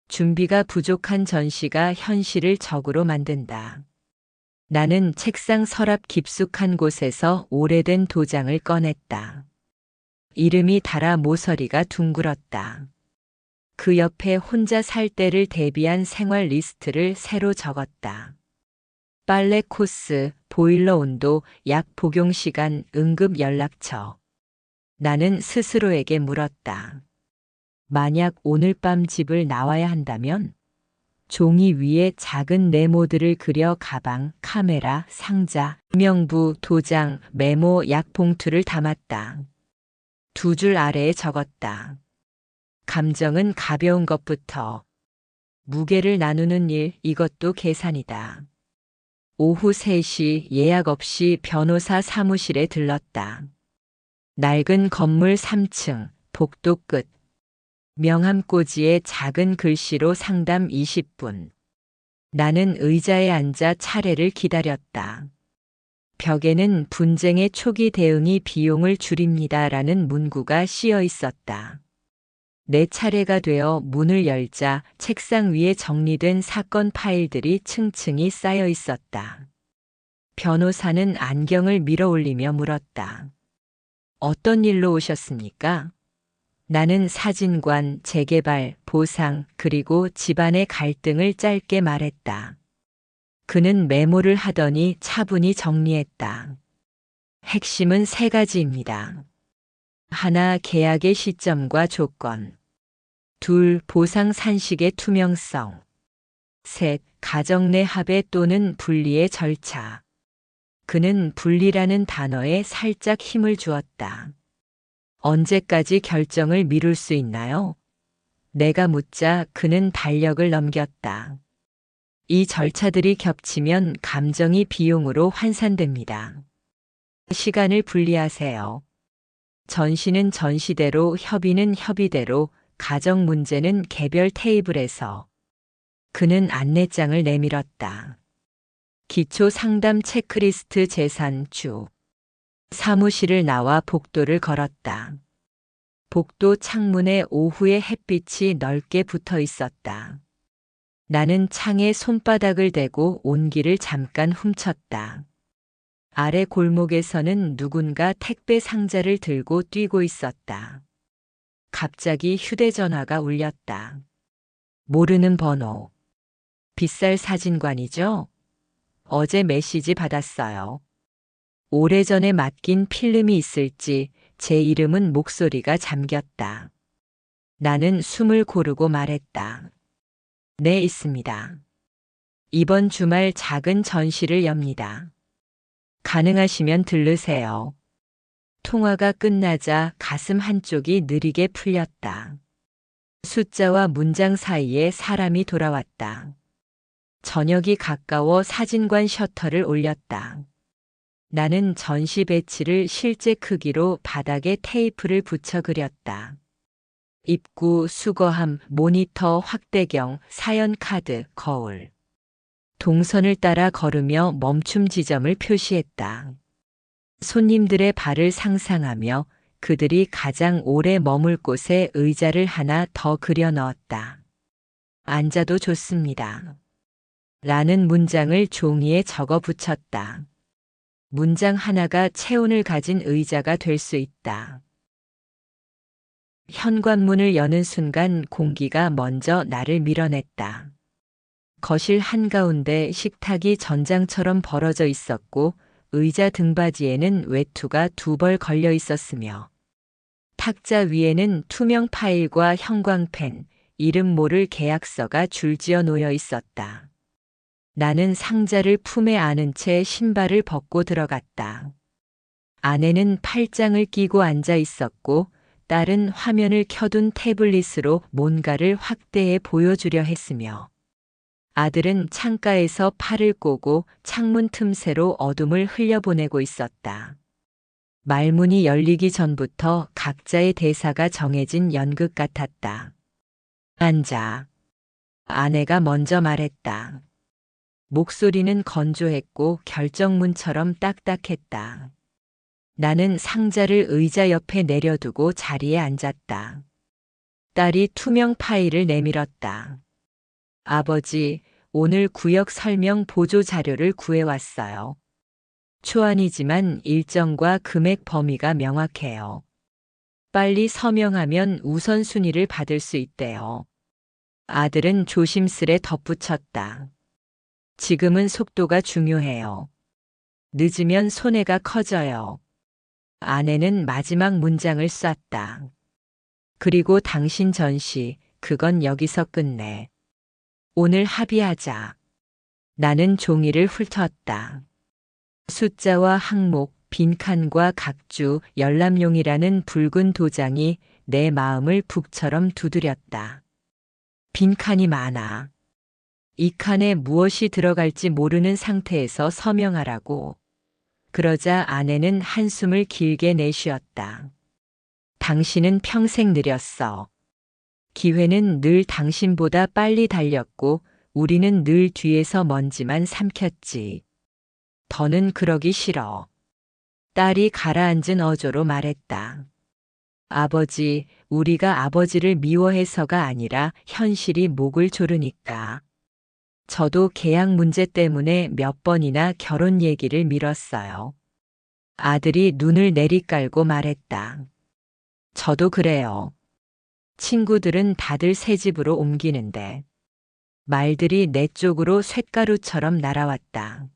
준비가 부족한 전시가 현실을 적으로 만든다. 나는 책상 서랍 깊숙한 곳에서 오래된 도장을 꺼냈다. 이름이 달아 모서리가 둥글었다. 그 옆에 혼자 살 때를 대비한 생활 리스트를 새로 적었다. 빨래 코스, 보일러 온도, 약 복용 시간, 응급 연락처. 나는 스스로에게 물었다. 만약 오늘 밤 집을 나와야 한다면? 종이 위에 작은 네모들을 그려 가방, 카메라, 상자, 명부, 도장, 메모, 약 봉투를 담았다. 두 줄 아래에 적었다. 감정은 가벼운 것부터. 무게를 나누는 일, 이것도 계산이다. 오후 3시 예약 없이 변호사 사무실에 들렀다. 낡은 건물 3층, 복도 끝. 명함꽂이에 작은 글씨로 상담 20분. 나는 의자에 앉아 차례를 기다렸다. 벽에는 분쟁의 초기 대응이 비용을 줄입니다라는 문구가 씌어 있었다. 내 차례가 되어 문을 열자 책상 위에 정리된 사건 파일들이 층층이 쌓여 있었다. 변호사는 안경을 밀어 올리며 물었다. 어떤 일로 오셨습니까? 나는 사진관, 재개발, 보상, 그리고 집안의 갈등을 짧게 말했다. 그는 메모를 하더니 차분히 정리했다. 핵심은 3가지입니다. 하나, 계약의 시점과 조건. 둘, 보상 산식의 투명성. 셋, 가정 내 합의 또는 분리의 절차. 그는 분리라는 단어에 살짝 힘을 주었다. 언제까지 결정을 미룰 수 있나요? 내가 묻자 그는 달력을 넘겼다. 이 절차들이 겹치면 감정이 비용으로 환산됩니다. 시간을 분리하세요. 전시는 전시대로, 협의는 협의대로, 가정 문제는 개별 테이블에서. 그는 안내장을 내밀었다. 기초 상담 체크리스트 재산주. 사무실을 나와 복도를 걸었다. 복도 창문에 오후의 햇빛이 넓게 붙어 있었다. 나는 창에 손바닥을 대고 온기를 잠깐 훔쳤다. 아래 골목에서는 누군가 택배 상자를 들고 뛰고 있었다. 갑자기 휴대전화가 울렸다. 모르는 번호. 빗살 사진관이죠? 어제 메시지 받았어요. 오래전에 맡긴 필름이 있을지 제 이름은 목소리가 잠겼다. 나는 숨을 고르고 말했다. 네, 있습니다. 이번 주말 작은 전시를 엽니다. 가능하시면 들르세요. 통화가 끝나자 가슴 한쪽이 느리게 풀렸다. 숫자와 문장 사이에 사람이 돌아왔다. 저녁이 가까워 사진관 셔터를 올렸다. 나는 전시 배치를 실제 크기로 바닥에 테이프를 붙여 그렸다. 입구, 수거함, 모니터, 확대경, 사연 카드, 거울. 동선을 따라 걸으며 멈춤 지점을 표시했다. 손님들의 발을 상상하며 그들이 가장 오래 머물 곳에 의자를 하나 더 그려 넣었다. 앉아도 좋습니다. 라는 문장을 종이에 적어 붙였다. 문장 하나가 체온을 가진 의자가 될 수 있다. 현관문을 여는 순간 공기가 먼저 나를 밀어냈다. 거실 한가운데 식탁이 전장처럼 벌어져 있었고 의자 등받이에는 외투가 2벌 걸려 있었으며 탁자 위에는 투명 파일과 형광펜, 이름 모를 계약서가 줄지어 놓여 있었다. 나는 상자를 품에 안은 채 신발을 벗고 들어갔다. 아내는 팔짱을 끼고 앉아 있었고 딸은 화면을 켜둔 태블릿으로 뭔가를 확대해 보여주려 했으며 아들은 창가에서 팔을 꼬고 창문 틈새로 어둠을 흘려보내고 있었다. 말문이 열리기 전부터 각자의 대사가 정해진 연극 같았다. 앉아. 아내가 먼저 말했다. 목소리는 건조했고 결정문처럼 딱딱했다. 나는 상자를 의자 옆에 내려두고 자리에 앉았다. 딸이 투명 파일을 내밀었다. 아버지, 오늘 구역 설명 보조 자료를 구해왔어요. 초안이지만 일정과 금액 범위가 명확해요. 빨리 서명하면 우선순위를 받을 수 있대요. 아들은 조심스레 덧붙였다. 지금은 속도가 중요해요. 늦으면 손해가 커져요. 아내는 마지막 문장을 쐈다. 그리고 당신 전시, 그건 여기서 끝내. 오늘 합의하자. 나는 종이를 훑었다. 숫자와 항목, 빈칸과 각주, 열람용이라는 붉은 도장이 내 마음을 북처럼 두드렸다. 빈칸이 많아. 이 칸에 무엇이 들어갈지 모르는 상태에서 서명하라고. 그러자 아내는 한숨을 길게 내쉬었다. 당신은 평생 느렸어. 기회는 늘 당신보다 빨리 달렸고 우리는 늘 뒤에서 먼지만 삼켰지. 더는 그러기 싫어. 딸이 가라앉은 어조로 말했다. 아버지, 우리가 아버지를 미워해서가 아니라 현실이 목을 조르니까. 저도 계약 문제 때문에 몇 번이나 결혼 얘기를 미뤘어요. 아들이 눈을 내리깔고 말했다. 저도 그래요. 친구들은 다들 새 집으로 옮기는데 말들이 내 쪽으로 쇳가루처럼 날아왔다.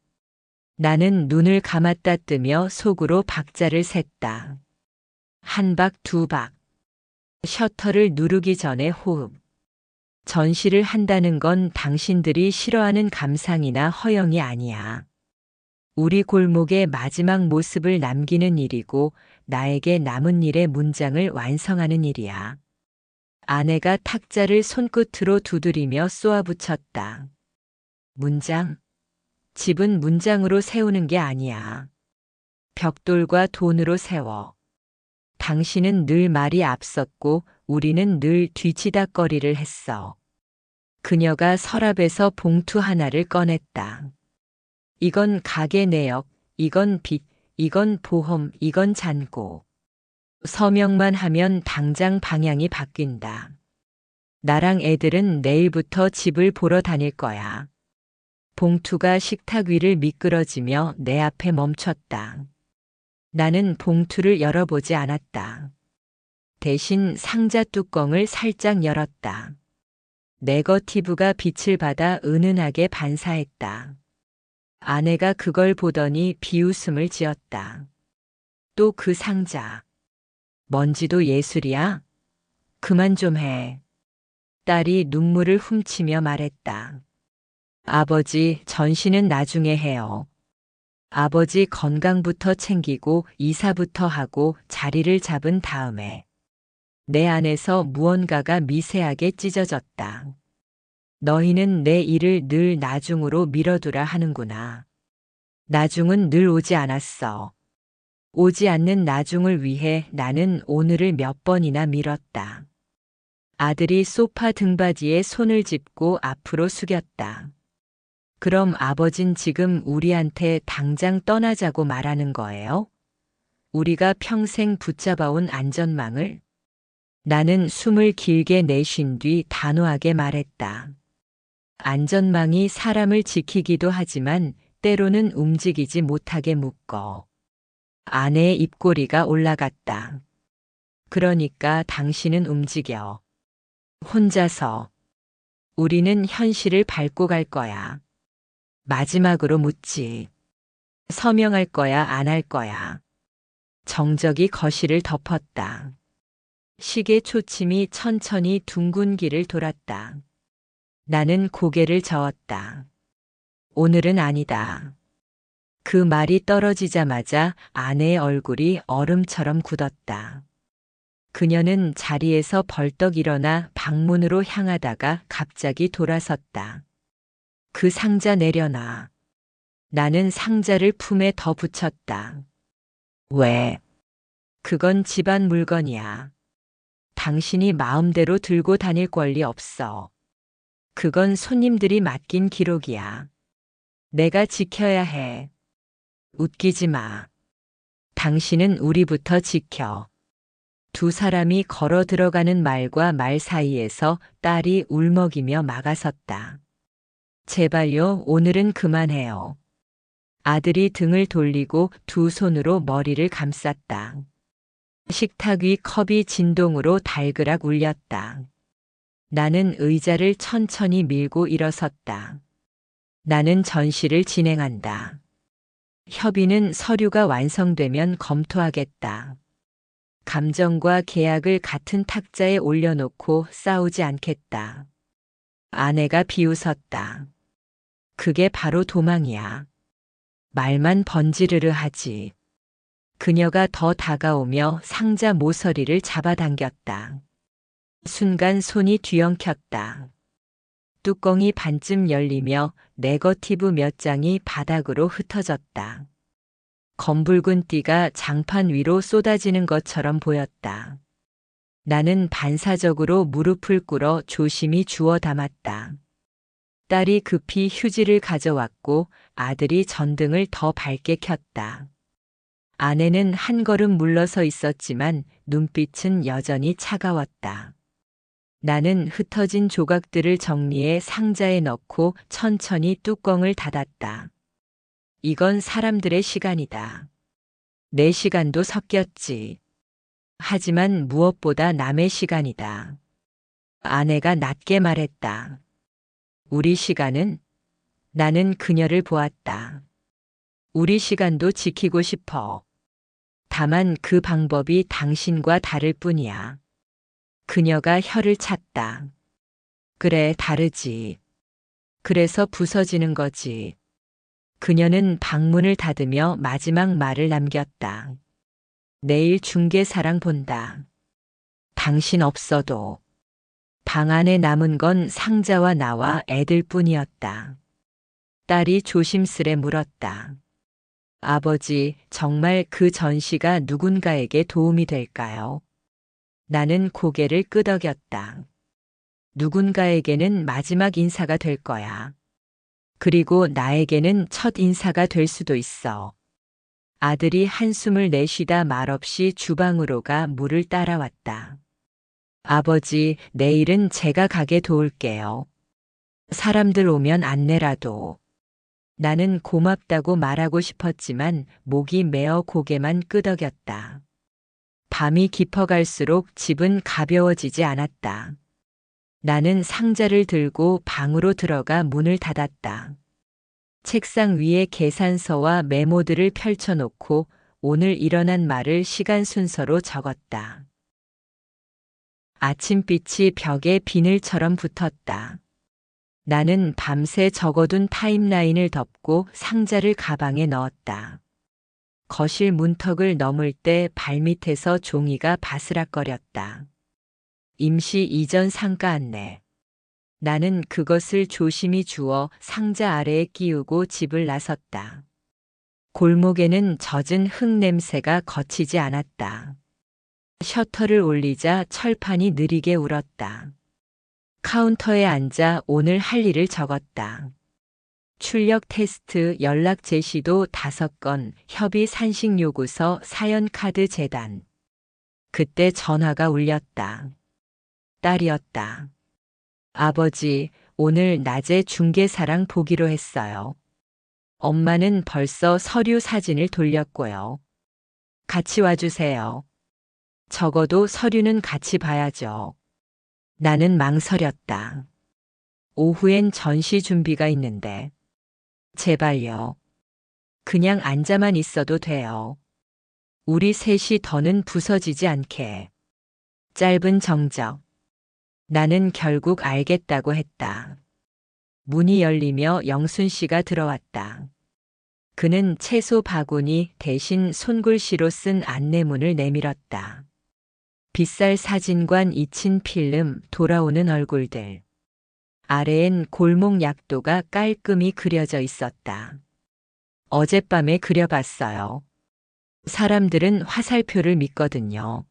나는 눈을 감았다 뜨며 속으로 박자를 셌다. 한 박, 2박. 셔터를 누르기 전에 호흡. 전시를 한다는 건 당신들이 싫어하는 감상이나 허영이 아니야. 우리 골목의 마지막 모습을 남기는 일이고 나에게 남은 일의 문장을 완성하는 일이야. 아내가 탁자를 손끝으로 두드리며 쏘아붙였다. 문장? 집은 문장으로 세우는 게 아니야. 벽돌과 돈으로 세워. 당신은 늘 말이 앞섰고 우리는 늘 뒤치다꺼리를 했어. 그녀가 서랍에서 봉투 하나를 꺼냈다. 이건 가게 내역, 이건 빚, 이건 보험, 이건 잔고. 서명만 하면 당장 방향이 바뀐다. 나랑 애들은 내일부터 집을 보러 다닐 거야. 봉투가 식탁 위를 미끄러지며 내 앞에 멈췄다. 나는 봉투를 열어보지 않았다. 대신 상자 뚜껑을 살짝 열었다. 네거티브가 빛을 받아 은은하게 반사했다. 아내가 그걸 보더니 비웃음을 지었다. 또 그 상자. 먼지도 예술이야? 그만 좀 해. 딸이 눈물을 훔치며 말했다. 아버지, 전시는 나중에 해요. 아버지 건강부터 챙기고 이사부터 하고 자리를 잡은 다음에. 내 안에서 무언가가 미세하게 찢어졌다. 너희는 내 일을 늘 나중으로 미뤄두라 하는구나. 나중은 늘 오지 않았어. 오지 않는 나중을 위해 나는 오늘을 몇 번이나 미뤘다. 아들이 소파 등받이에 손을 짚고 앞으로 숙였다. 그럼 아버진 지금 우리한테 당장 떠나자고 말하는 거예요? 우리가 평생 붙잡아온 안전망을? 나는 숨을 길게 내쉰 뒤 단호하게 말했다. 안전망이 사람을 지키기도 하지만 때로는 움직이지 못하게 묶어. 아내의 입꼬리가 올라갔다. 그러니까 당신은 움직여. 혼자서. 우리는 현실을 밟고 갈 거야. 마지막으로 묻지. 서명할 거야, 안 할 거야. 정적이 거실을 덮었다. 시계 초침이 천천히 둥근 길을 돌았다. 나는 고개를 저었다. 오늘은 아니다. 그 말이 떨어지자마자 아내의 얼굴이 얼음처럼 굳었다. 그녀는 자리에서 벌떡 일어나 방문으로 향하다가 갑자기 돌아섰다. 그 상자 내려놔. 나는 상자를 품에 더 붙였다. 왜? 그건 집안 물건이야. 당신이 마음대로 들고 다닐 권리 없어. 그건 손님들이 맡긴 기록이야. 내가 지켜야 해. 웃기지 마. 당신은 우리부터 지켜. 두 사람이 걸어 들어가는 말과 말 사이에서 딸이 울먹이며 막아섰다. 제발요, 오늘은 그만해요. 아들이 등을 돌리고 두 손으로 머리를 감쌌다. 식탁 위 컵이 진동으로 달그락 울렸다. 나는 의자를 천천히 밀고 일어섰다. 나는 전시를 진행한다. 협의는 서류가 완성되면 검토하겠다. 감정과 계약을 같은 탁자에 올려놓고 싸우지 않겠다. 아내가 비웃었다. 그게 바로 도망이야. 말만 번지르르 하지. 그녀가 더 다가오며 상자 모서리를 잡아당겼다. 순간 손이 뒤엉켰다. 뚜껑이 반쯤 열리며 네거티브 몇 장이 바닥으로 흩어졌다. 검붉은 띠가 장판 위로 쏟아지는 것처럼 보였다. 나는 반사적으로 무릎을 꿇어 조심히 주워 담았다. 딸이 급히 휴지를 가져왔고 아들이 전등을 더 밝게 켰다. 아내는 한 걸음 물러서 있었지만 눈빛은 여전히 차가웠다. 나는 흩어진 조각들을 정리해 상자에 넣고 천천히 뚜껑을 닫았다. 이건 사람들의 시간이다. 내 시간도 섞였지. 하지만 무엇보다 남의 시간이다. 아내가 낮게 말했다. 우리 시간은? 나는 그녀를 보았다. 우리 시간도 지키고 싶어. 다만 그 방법이 당신과 다를 뿐이야. 그녀가 혀를 찼다. 그래, 다르지. 그래서 부서지는 거지. 그녀는 방문을 닫으며 마지막 말을 남겼다. 내일 중개사랑 본다. 당신 없어도. 방 안에 남은 건 상자와 나와 애들 뿐이었다. 딸이 조심스레 물었다. 아버지, 정말 그 전시가 누군가에게 도움이 될까요? 나는 고개를 끄덕였다. 누군가에게는 마지막 인사가 될 거야. 그리고 나에게는 첫 인사가 될 수도 있어. 아들이 한숨을 내쉬다 말없이 주방으로 가 물을 따라왔다. 아버지, 내일은 제가 가게 도울게요. 사람들 오면 안내라도. 나는 고맙다고 말하고 싶었지만 목이 메어 고개만 끄덕였다. 밤이 깊어갈수록 집은 가벼워지지 않았다. 나는 상자를 들고 방으로 들어가 문을 닫았다. 책상 위에 계산서와 메모들을 펼쳐놓고 오늘 일어난 말을 시간 순서로 적었다. 아침빛이 벽에 비늘처럼 붙었다. 나는 밤새 적어둔 타임라인을 덮고 상자를 가방에 넣었다. 거실 문턱을 넘을 때 발밑에서 종이가 바스락거렸다. 임시 이전 상가 안내. 나는 그것을 조심히 주워 상자 아래에 끼우고 집을 나섰다. 골목에는 젖은 흙 냄새가 거치지 않았다. 셔터를 올리자 철판이 느리게 울었다. 카운터에 앉아 오늘 할 일을 적었다. 출력 테스트, 연락 제시도 5건, 협의 산식 요구서, 사연 카드 재단. 그때 전화가 울렸다. 딸이었다. 아버지, 오늘 낮에 중개사랑 보기로 했어요. 엄마는 벌써 서류 사진을 돌렸고요. 같이 와주세요. 적어도 서류는 같이 봐야죠. 나는 망설였다. 오후엔 전시 준비가 있는데. 제발요. 그냥 앉아만 있어도 돼요. 우리 셋이 더는 부서지지 않게. 짧은 정적. 나는 결국 알겠다고 했다. 문이 열리며 영순 씨가 들어왔다. 그는 채소 바구니 대신 손글씨로 쓴 안내문을 내밀었다. 빗살 사진관 2층 필름, 돌아오는 얼굴들. 아래엔 골목 약도가 깔끔히 그려져 있었다. 어젯밤에 그려봤어요. 사람들은 화살표를 믿거든요.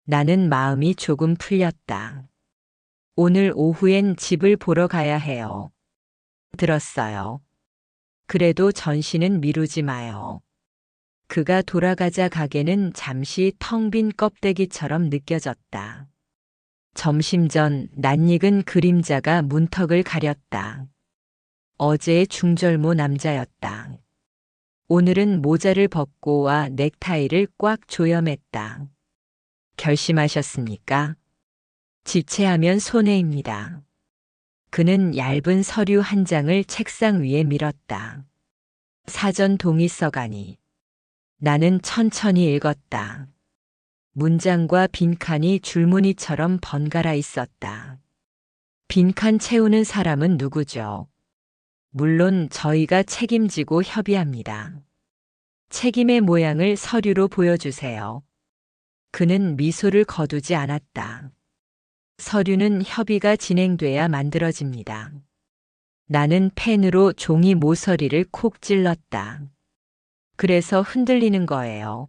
나는 마음이 조금 풀렸다. 오늘 오후엔 집을 보러 가야 해요. 들었어요. 그래도 전시는 미루지 마요. 그가 돌아가자 가게는 잠시 텅 빈 껍데기처럼 느껴졌다. 점심 전 낯익은 그림자가 문턱을 가렸다. 어제의 중절모 남자였다. 오늘은 모자를 벗고 와 넥타이를 꽉 조여맸다. 결심하셨습니까? 지체하면 손해입니다. 그는 얇은 서류 한 장을 책상 위에 밀었다. 사전 동의서가니. 나는 천천히 읽었다. 문장과 빈칸이 줄무늬처럼 번갈아 있었다. 빈칸 채우는 사람은 누구죠? 물론 저희가 책임지고 협의합니다. 책임의 모양을 서류로 보여주세요. 그는 미소를 거두지 않았다. 서류는 협의가 진행돼야 만들어집니다. 나는 펜으로 종이 모서리를 콕 찔렀다. 그래서 흔들리는 거예요.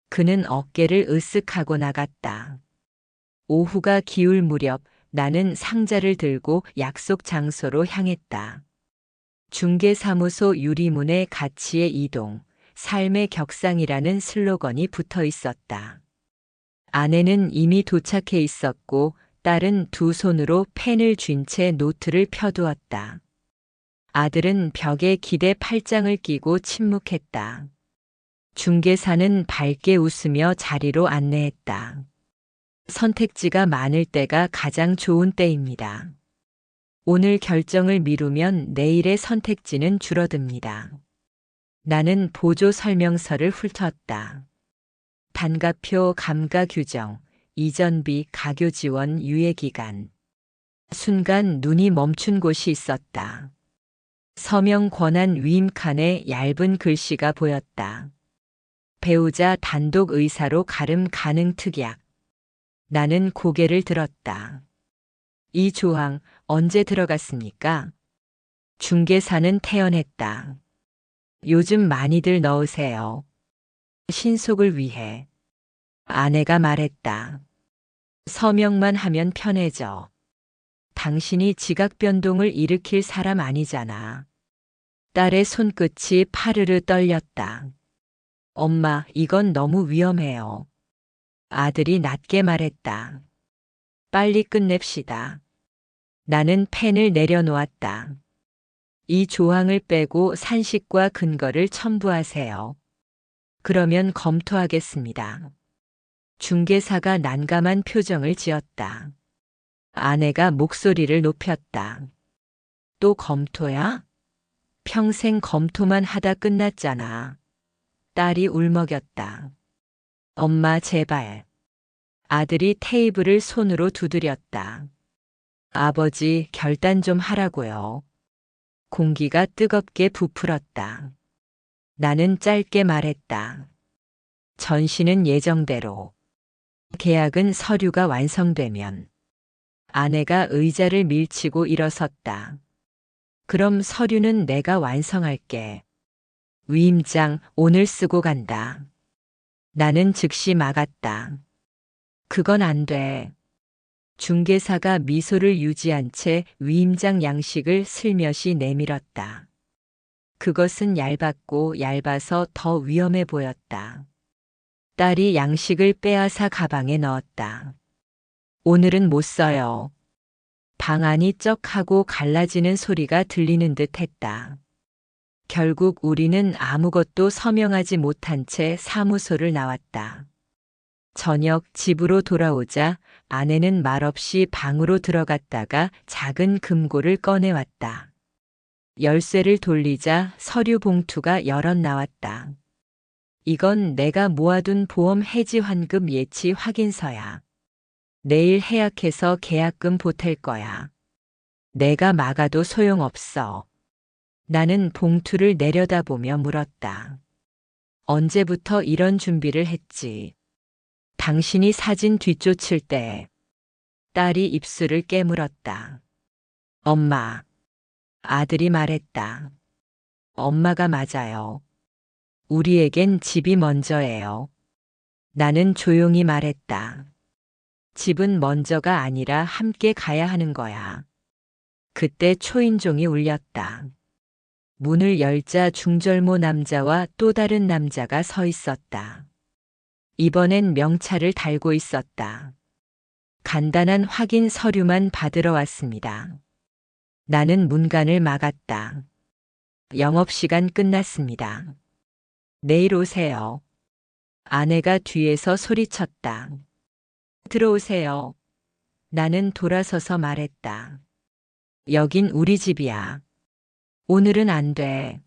그는 어깨를 으쓱하고 나갔다. 오후가 기울 무렵 나는 상자를 들고 약속 장소로 향했다. 중개사무소 유리문에 가치의 이동, 삶의 격상이라는 슬로건이 붙어 있었다. 아내는 이미 도착해 있었고 딸은 두 손으로 펜을 쥔 채 노트를 펴두었다. 아들은 벽에 기대 팔짱을 끼고 침묵했다. 중개사는 밝게 웃으며 자리로 안내했다. 선택지가 많을 때가 가장 좋은 때입니다. 오늘 결정을 미루면 내일의 선택지는 줄어듭니다. 나는 보조 설명서를 훑었다. 단가표, 감가 규정, 이전비, 가교 지원, 유예 기간. 순간 눈이 멈춘 곳이 있었다. 서명 권한 위임 칸에 얇은 글씨가 보였다. 배우자 단독 의사로 가름 가능 특약. 나는 고개를 들었다. 이 조항 언제 들어갔습니까? 중개사는 태연했다. 요즘 많이들 넣으세요. 신속을 위해. 아내가 말했다. 서명만 하면 편해져. 당신이 지각 변동을 일으킬 사람 아니잖아. 딸의 손끝이 파르르 떨렸다. 엄마, 이건 너무 위험해요. 아들이 낮게 말했다. 빨리 끝냅시다. 나는 펜을 내려놓았다. 이 조항을 빼고 산식과 근거를 첨부하세요. 그러면 검토하겠습니다. 중개사가 난감한 표정을 지었다. 아내가 목소리를 높였다. 또 검토야? 평생 검토만 하다 끝났잖아. 딸이 울먹였다. 엄마 제발. 아들이 테이블을 손으로 두드렸다. 아버지 결단 좀 하라고요. 공기가 뜨겁게 부풀었다. 나는 짧게 말했다. 전시는 예정대로. 계약은 서류가 완성되면. 아내가 의자를 밀치고 일어섰다. 그럼 서류는 내가 완성할게. 위임장 오늘 쓰고 간다. 나는 즉시 막았다. 그건 안 돼. 중개사가 미소를 유지한 채 위임장 양식을 슬며시 내밀었다. 그것은 얇았고 얇아서 더 위험해 보였다. 딸이 양식을 빼앗아 가방에 넣었다. 오늘은 못 써요. 방안이 쩍하고 갈라지는 소리가 들리는 듯 했다. 결국 우리는 아무것도 서명하지 못한 채 사무소를 나왔다. 저녁 집으로 돌아오자 아내는 말없이 방으로 들어갔다가 작은 금고를 꺼내왔다. 열쇠를 돌리자 서류 봉투가 여럿 나왔다. 이건 내가 모아둔 보험 해지 환급 예치 확인서야. 내일 해약해서 계약금 보탤 거야. 내가 막아도 소용없어. 나는 봉투를 내려다보며 물었다. 언제부터 이런 준비를 했지? 당신이 사진 뒤쫓을 때. 딸이 입술을 깨물었다. 엄마. 아들이 말했다. 엄마가 맞아요. 우리에겐 집이 먼저예요. 나는 조용히 말했다. 집은 먼저가 아니라 함께 가야 하는 거야. 그때 초인종이 울렸다. 문을 열자 중절모 남자와 또 다른 남자가 서 있었다. 이번엔 명찰을 달고 있었다. 간단한 확인 서류만 받으러 왔습니다. 나는 문간을 막았다. 영업시간 끝났습니다. 내일 오세요. 아내가 뒤에서 소리쳤다. 들어오세요. 나는 돌아서서 말했다. 여긴 우리 집이야. 오늘은 안 돼.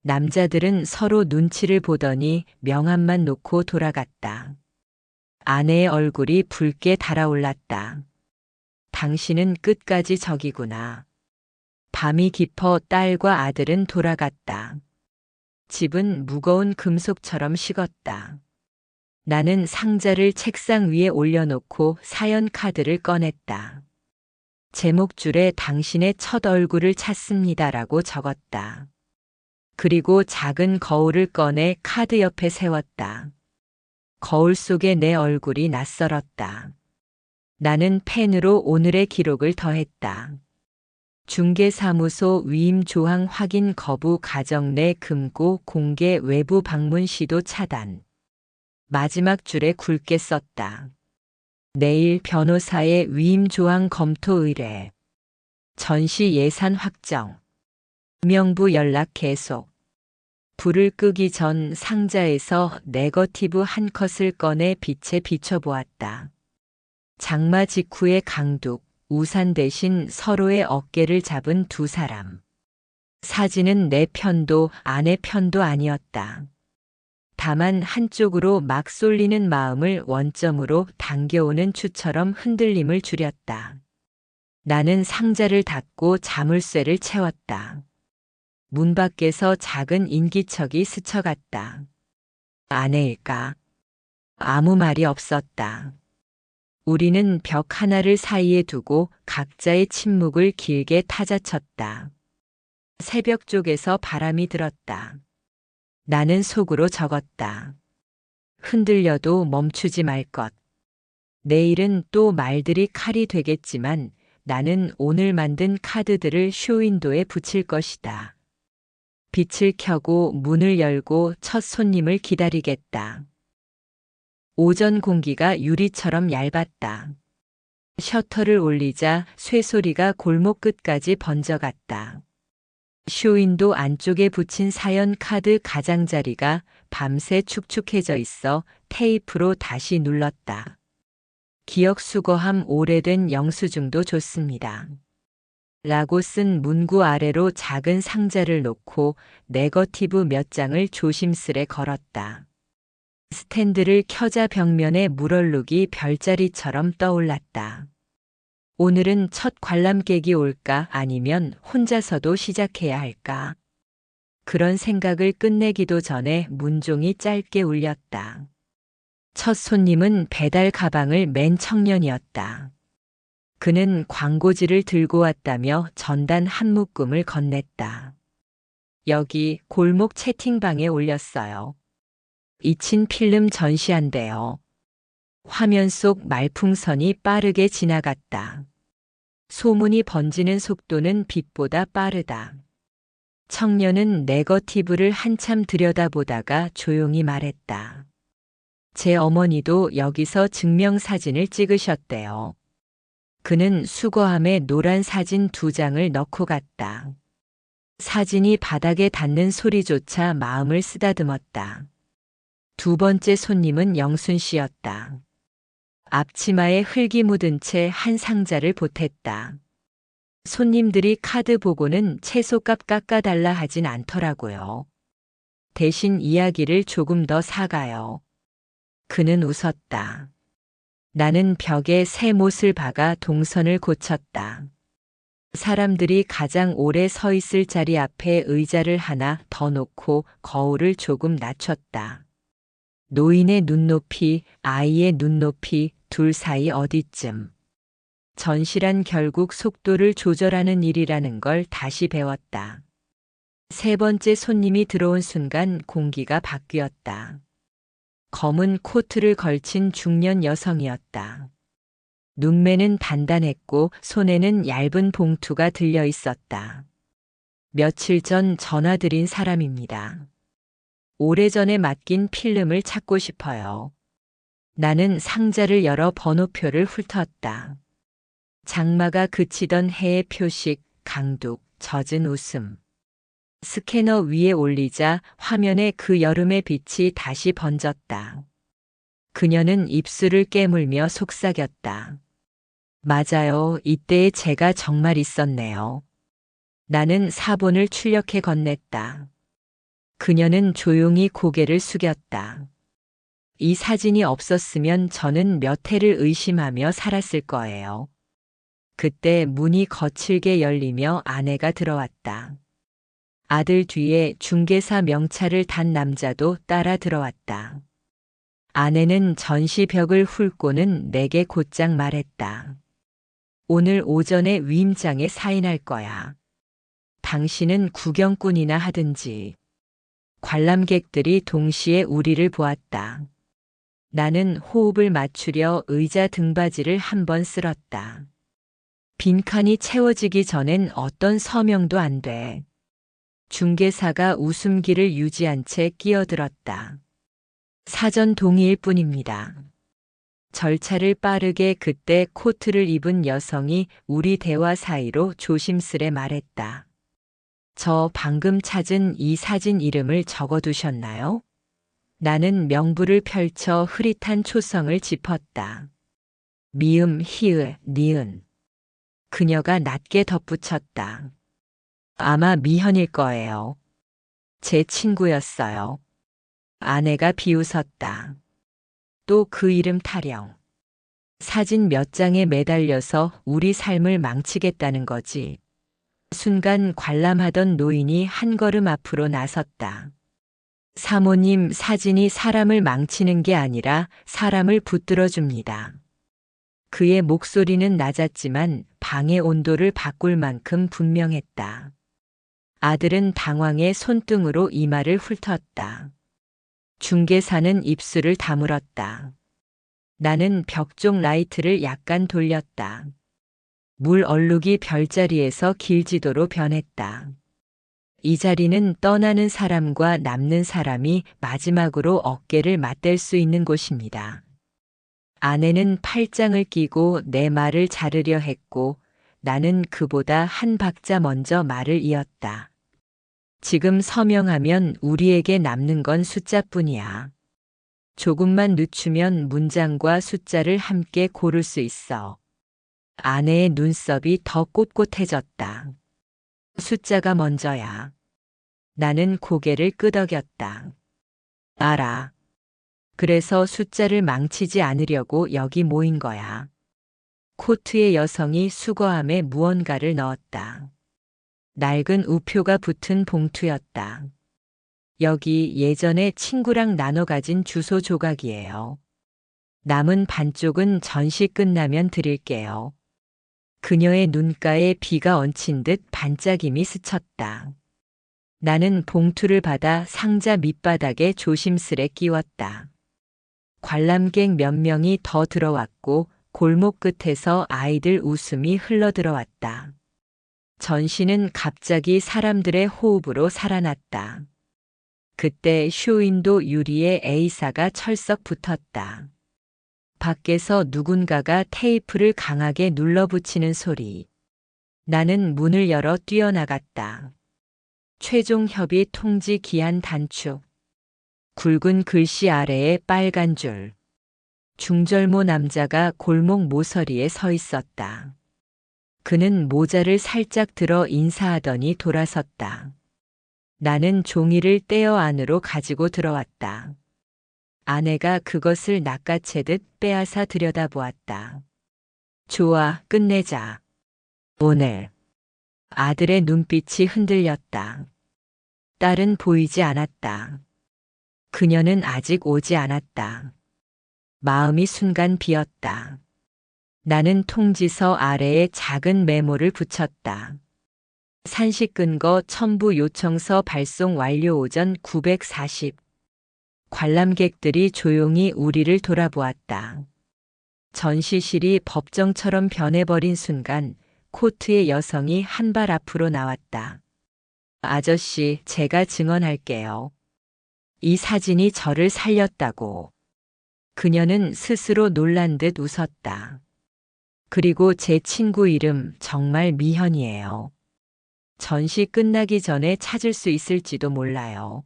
남자들은 서로 눈치를 보더니 명함만 놓고 돌아갔다. 아내의 얼굴이 붉게 달아올랐다. 당신은 끝까지 적이구나. 밤이 깊어 딸과 아들은 돌아갔다. 집은 무거운 금속처럼 식었다. 나는 상자를 책상 위에 올려놓고 사연 카드를 꺼냈다. 제목줄에 당신의 첫 얼굴을 찾습니다라고 적었다. 그리고 작은 거울을 꺼내 카드 옆에 세웠다. 거울 속에 내 얼굴이 낯설었다. 나는 펜으로 오늘의 기록을 더했다. 중개사무소 위임 조항 확인 거부 가정 내 금고 공개 외부 방문 시도 차단. 마지막 줄에 굵게 썼다. 내일 변호사의 위임 조항 검토 의뢰. 전시 예산 확정. 명부 연락 계속. 불을 끄기 전 상자에서 네거티브 한 컷을 꺼내 빛에 비춰보았다. 장마 직후의 강둑, 우산 대신 서로의 어깨를 잡은 두 사람. 사진은 내 편도 아내 편도 아니었다. 다만 한쪽으로 막 쏠리는 마음을 원점으로 당겨오는 추처럼 흔들림을 줄였다. 나는 상자를 닫고 자물쇠를 채웠다. 문 밖에서 작은 인기척이 스쳐갔다. 아내일까? 아무 말이 없었다. 우리는 벽 하나를 사이에 두고 각자의 침묵을 길게 타자쳤다. 새벽 쪽에서 바람이 들었다. 나는 속으로 적었다. 흔들려도 멈추지 말 것. 내일은 또 말들이 칼이 되겠지만 나는 오늘 만든 카드들을 쇼윈도에 붙일 것이다. 빛을 켜고 문을 열고 첫 손님을 기다리겠다. 오전 공기가 유리처럼 얇았다. 셔터를 올리자 쇠소리가 골목 끝까지 번져갔다. 쇼윈도 안쪽에 붙인 사연 카드 가장자리가 밤새 축축해져 있어 테이프로 다시 눌렀다. 기억 수거함 오래된 영수증도 좋습니다. 라고 쓴 문구 아래로 작은 상자를 놓고 네거티브 몇 장을 조심스레 걸었다. 스탠드를 켜자 벽면에 물얼룩이 별자리처럼 떠올랐다. 오늘은 첫 관람객이 올까 아니면 혼자서도 시작해야 할까? 그런 생각을 끝내기도 전에 문종이 짧게 울렸다. 첫 손님은 배달 가방을 맨 청년이었다. 그는 광고지를 들고 왔다며 전단 한 묶음을 건넸다. 여기 골목 채팅방에 올렸어요. 잊힌 필름 전시한대요. 화면 속 말풍선이 빠르게 지나갔다. 소문이 번지는 속도는 빛보다 빠르다. 청년은 네거티브를 한참 들여다보다가 조용히 말했다. 제 어머니도 여기서 증명사진을 찍으셨대요. 그는 수거함에 노란 사진 2장을 넣고 갔다. 사진이 바닥에 닿는 소리조차 마음을 쓰다듬었다. 두 번째 손님은 영순 씨였다. 앞치마에 흙이 묻은 채 한 상자를 보탰다. 손님들이 카드 보고는 채소값 깎아달라 하진 않더라고요. 대신 이야기를 조금 더 사가요. 그는 웃었다. 나는 벽에 새 못을 박아 동선을 고쳤다. 사람들이 가장 오래 서 있을 자리 앞에 의자를 하나 더 놓고 거울을 조금 낮췄다. 노인의 눈높이, 아이의 눈높이, 둘 사이 어디쯤. 전시란 결국 속도를 조절하는 일이라는 걸 다시 배웠다. 세 번째 손님이 들어온 순간 공기가 바뀌었다. 검은 코트를 걸친 중년 여성이었다. 눈매는 단단했고 손에는 얇은 봉투가 들려 있었다. 며칠 전 전화드린 사람입니다. 오래전에 맡긴 필름을 찾고 싶어요. 나는 상자를 열어 번호표를 훑었다. 장마가 그치던 해의 표식, 강둑, 젖은 웃음. 스캐너 위에 올리자 화면에 그 여름의 빛이 다시 번졌다. 그녀는 입술을 깨물며 속삭였다. 맞아요. 이때의 제가 정말 있었네요. 나는 사본을 출력해 건넸다. 그녀는 조용히 고개를 숙였다. 이 사진이 없었으면 저는 몇 해를 의심하며 살았을 거예요. 그때 문이 거칠게 열리며 아내가 들어왔다. 아들 뒤에 중개사 명찰을 단 남자도 따라 들어왔다. 아내는 전시벽을 훑고는 내게 곧장 말했다. 오늘 오전에 위임장에 사인할 거야. 당신은 구경꾼이나 하든지. 관람객들이 동시에 우리를 보았다. 나는 호흡을 맞추려 의자 등받이를 한번 쓸었다. 빈칸이 채워지기 전엔 어떤 서명도 안 돼. 중개사가 웃음기를 유지한 채 끼어들었다. 사전 동의일 뿐입니다. 절차를 빠르게 그때 코트를 입은 여성이 우리 대화 사이로 조심스레 말했다. 저 방금 찾은 이 사진 이름을 적어두셨나요? 나는 명부를 펼쳐 흐릿한 초성을 짚었다. 미음, 히읗, 니은. 그녀가 낮게 덧붙였다. 아마 미현일 거예요. 제 친구였어요. 아내가 비웃었다. 또 그 이름 타령. 사진 몇 장에 매달려서 우리 삶을 망치겠다는 거지. 순간 관람하던 노인이 한 걸음 앞으로 나섰다. 사모님, 사진이 사람을 망치는 게 아니라 사람을 붙들어 줍니다. 그의 목소리는 낮았지만 방의 온도를 바꿀 만큼 분명했다. 아들은 당황해 손등으로 이마를 훑었다. 중개사는 입술을 다물었다. 나는 벽 쪽 라이트를 약간 돌렸다. 물 얼룩이 별자리에서 길지도로 변했다. 이 자리는 떠나는 사람과 남는 사람이 마지막으로 어깨를 맞댈 수 있는 곳입니다. 아내는 팔짱을 끼고 내 말을 자르려 했고 나는 그보다 한 박자 먼저 말을 이었다. 지금 서명하면 우리에게 남는 건 숫자뿐이야. 조금만 늦추면 문장과 숫자를 함께 고를 수 있어. 아내의 눈썹이 더 꼿꼿해졌다. 숫자가 먼저야. 나는 고개를 끄덕였다. 알아. 그래서 숫자를 망치지 않으려고 여기 모인 거야. 코트의 여성이 수거함에 무언가를 넣었다. 낡은 우표가 붙은 봉투였다. 여기 예전에 친구랑 나눠 가진 주소 조각이에요. 남은 반쪽은 전시 끝나면 드릴게요. 그녀의 눈가에 비가 얹힌 듯 반짝임이 스쳤다. 나는 봉투를 받아 상자 밑바닥에 조심스레 끼웠다. 관람객 몇 명이 더 들어왔고 골목 끝에서 아이들 웃음이 흘러들어왔다. 전시는 갑자기 사람들의 호흡으로 살아났다. 그때 쇼윈도 유리에 A사가 철썩 붙었다. 밖에서 누군가가 테이프를 강하게 눌러붙이는 소리. 나는 문을 열어 뛰어나갔다. 최종 협의 통지 기한 단축. 굵은 글씨 아래에 빨간 줄. 중절모 남자가 골목 모서리에 서 있었다. 그는 모자를 살짝 들어 인사하더니 돌아섰다. 나는 종이를 떼어 안으로 가지고 들어왔다. 아내가 그것을 낚아채듯 빼앗아 들여다보았다. 좋아, 끝내자. 오늘. 아들의 눈빛이 흔들렸다. 딸은 보이지 않았다. 그녀는 아직 오지 않았다. 마음이 순간 비었다. 나는 통지서 아래에 작은 메모를 붙였다. 산식 근거 첨부 요청서 발송 완료 오전 940. 관람객들이 조용히 우리를 돌아보았다. 전시실이 법정처럼 변해버린 순간 코트의 여성이 한 발 앞으로 나왔다. 아저씨, 제가 증언할게요. 이 사진이 저를 살렸다고. 그녀는 스스로 놀란 듯 웃었다. 그리고 제 친구 이름 정말 미현이에요. 전시 끝나기 전에 찾을 수 있을지도 몰라요.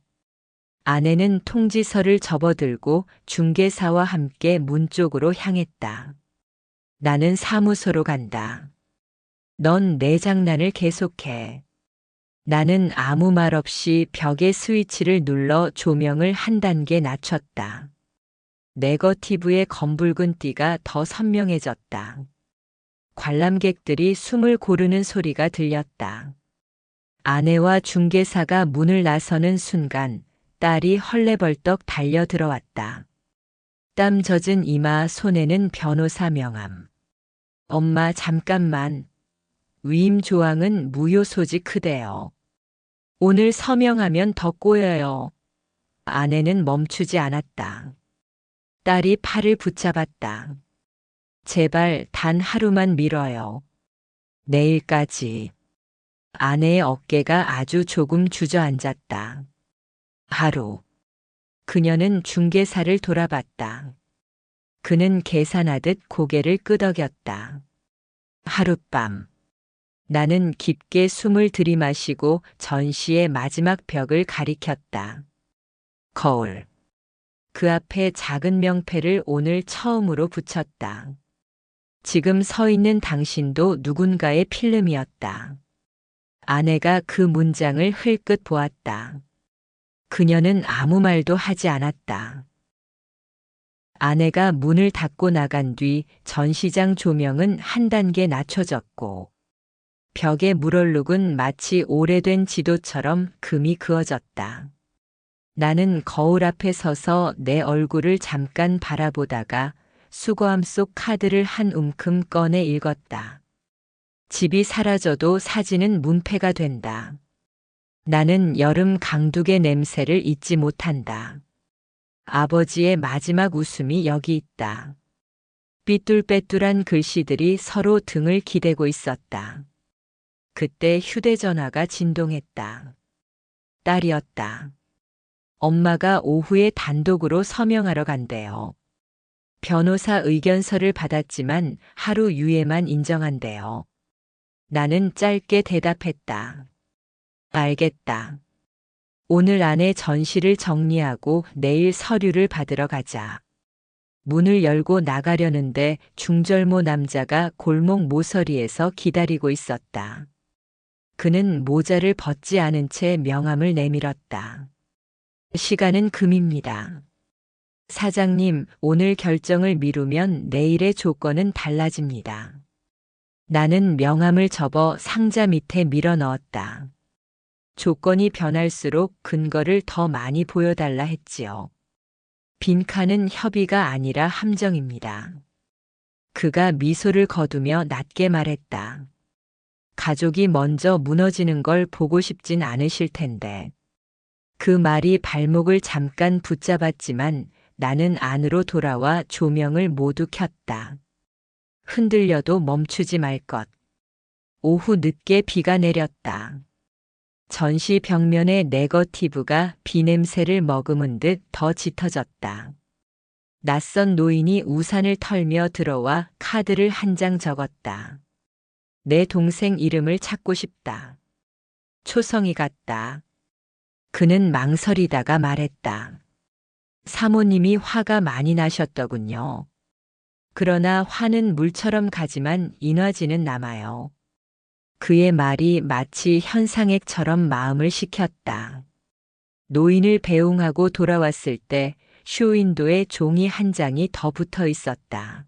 아내는 통지서를 접어들고 중개사와 함께 문 쪽으로 향했다. 나는 사무소로 간다. 넌 내 장난을 계속해. 나는 아무 말 없이 벽의 스위치를 눌러 조명을 한 단계 낮췄다. 네거티브의 검붉은 띠가 더 선명해졌다. 관람객들이 숨을 고르는 소리가 들렸다. 아내와 중개사가 문을 나서는 순간 딸이 헐레벌떡 달려 들어왔다. 땀 젖은 이마, 손에는 변호사 명함. 엄마, 잠깐만. 위임 조항은 무효 소지 크대요. 오늘 서명하면 더 꼬여요. 아내는 멈추지 않았다. 딸이 팔을 붙잡았다. 제발 단 하루만 미뤄요. 내일까지. 아내의 어깨가 아주 조금 주저앉았다. 하루. 그녀는 중개사를 돌아봤다. 그는 계산하듯 고개를 끄덕였다. 하룻밤. 나는 깊게 숨을 들이마시고 전시의 마지막 벽을 가리켰다. 거울. 그 앞에 작은 명패를 오늘 처음으로 붙였다. 지금 서 있는 당신도 누군가의 필름이었다. 아내가 그 문장을 흘끗 보았다. 그녀는 아무 말도 하지 않았다. 아내가 문을 닫고 나간 뒤 전시장 조명은 한 단계 낮춰졌고 벽의 물얼룩은 마치 오래된 지도처럼 금이 그어졌다. 나는 거울 앞에 서서 내 얼굴을 잠깐 바라보다가 수거함 속 카드를 한 움큼 꺼내 읽었다. 집이 사라져도 사진은 문패가 된다. 나는 여름 강둑의 냄새를 잊지 못한다. 아버지의 마지막 웃음이 여기 있다. 삐뚤빼뚤한 글씨들이 서로 등을 기대고 있었다. 그때 휴대전화가 진동했다. 딸이었다. 엄마가 오후에 단독으로 서명하러 간대요. 변호사 의견서를 받았지만 하루 유예만 인정한대요. 나는 짧게 대답했다. 알겠다. 오늘 안에 전시를 정리하고 내일 서류를 받으러 가자. 문을 열고 나가려는데 중절모 남자가 골목 모서리에서 기다리고 있었다. 그는 모자를 벗지 않은 채 명함을 내밀었다. 시간은 금입니다. 사장님, 오늘 결정을 미루면 내일의 조건은 달라집니다. 나는 명함을 접어 상자 밑에 밀어 넣었다. 조건이 변할수록 근거를 더 많이 보여달라 했지요. 빈칸은 협의가 아니라 함정입니다. 그가 미소를 거두며 낮게 말했다. 가족이 먼저 무너지는 걸 보고 싶진 않으실 텐데. 그 말이 발목을 잠깐 붙잡았지만 나는 안으로 돌아와 조명을 모두 켰다. 흔들려도 멈추지 말 것. 오후 늦게 비가 내렸다. 전시 벽면의 네거티브가 비냄새를 머금은 듯 더 짙어졌다. 낯선 노인이 우산을 털며 들어와 카드를 한 장 적었다. 내 동생 이름을 찾고 싶다. 초성이 같다. 그는 망설이다가 말했다. 사모님이 화가 많이 나셨더군요. 그러나 화는 물처럼 가지만 인화지는 남아요. 그의 말이 마치 현상액처럼 마음을 식혔다. 노인을 배웅하고 돌아왔을 때 쇼윈도에 종이 한 장이 더 붙어 있었다.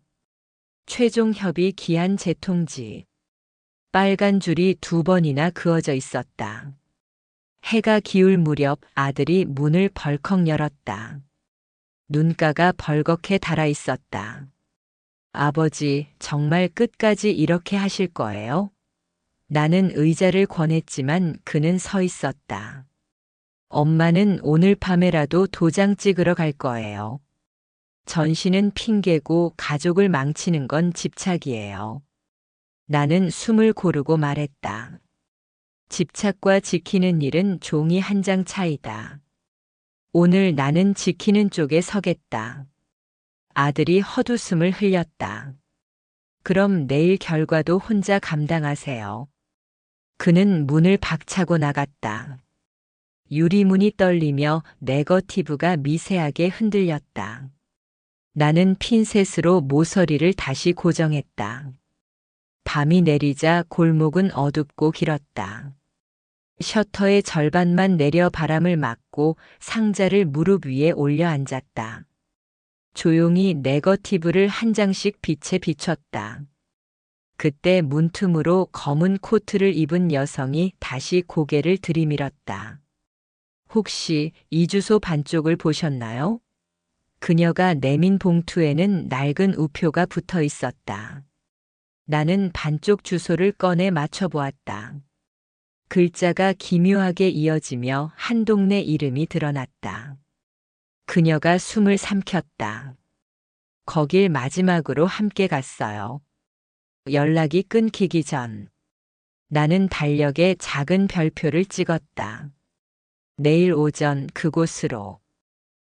최종 협의 기한 재통지. 빨간 줄이 2번이나 그어져 있었다. 해가 기울 무렵 아들이 문을 벌컥 열었다. 눈가가 벌겋게 달아 있었다. 아버지, 정말 끝까지 이렇게 하실 거예요? 나는 의자를 권했지만 그는 서 있었다. 엄마는 오늘 밤에라도 도장 찍으러 갈 거예요. 전시는 핑계고 가족을 망치는 건 집착이에요. 나는 숨을 고르고 말했다. 집착과 지키는 일은 종이 한 장 차이다. 오늘 나는 지키는 쪽에 서겠다. 아들이 헛웃음을 흘렸다. 그럼 내일 결과도 혼자 감당하세요. 그는 문을 박차고 나갔다. 유리문이 떨리며 네거티브가 미세하게 흔들렸다. 나는 핀셋으로 모서리를 다시 고정했다. 밤이 내리자 골목은 어둡고 길었다. 셔터의 절반만 내려 바람을 막고 상자를 무릎 위에 올려 앉았다. 조용히 네거티브를 한 장씩 빛에 비췄다. 그때 문틈으로 검은 코트를 입은 여성이 다시 고개를 들이밀었다. 혹시 이 주소 반쪽을 보셨나요? 그녀가 내민 봉투에는 낡은 우표가 붙어 있었다. 나는 반쪽 주소를 꺼내 맞춰보았다. 글자가 기묘하게 이어지며 한 동네 이름이 드러났다. 그녀가 숨을 삼켰다. 거길 마지막으로 함께 갔어요. 연락이 끊기기 전. 나는 달력에 작은 별표를 찍었다. 내일 오전 그곳으로.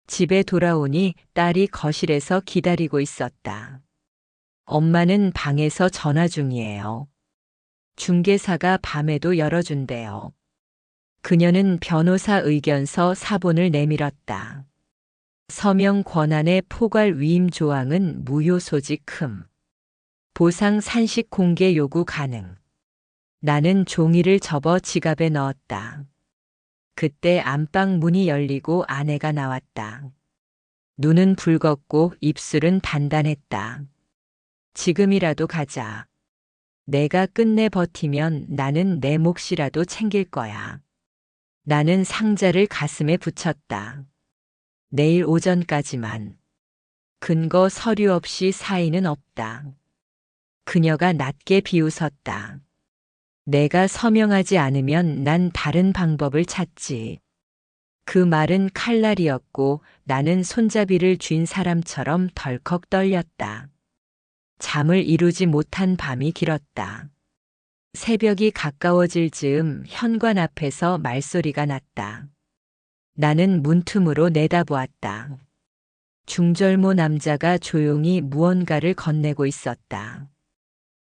집에 돌아오니 딸이 거실에서 기다리고 있었다. 엄마는 방에서 전화 중이에요. 중개사가 밤에도 열어준대요. 그녀는 변호사 의견서 사본을 내밀었다. 서명 권한의 포괄 위임 조항은 무효 소직 흠. 보상 산식 공개 요구 가능. 나는 종이를 접어 지갑에 넣었다. 그때 안방 문이 열리고 아내가 나왔다. 눈은 붉었고 입술은 단단했다. 지금이라도 가자. 내가 끝내 버티면 나는 내 몫이라도 챙길 거야. 나는 상자를 가슴에 붙였다. 내일 오전까지만. 근거 서류 없이 사인은 없다. 그녀가 낮게 비웃었다. 내가 서명하지 않으면 난 다른 방법을 찾지. 그 말은 칼날이었고 나는 손잡이를 쥔 사람처럼 덜컥 떨렸다. 잠을 이루지 못한 밤이 길었다. 새벽이 가까워질 즈음 현관 앞에서 말소리가 났다. 나는 문틈으로 내다보았다. 중절모 남자가 조용히 무언가를 건네고 있었다.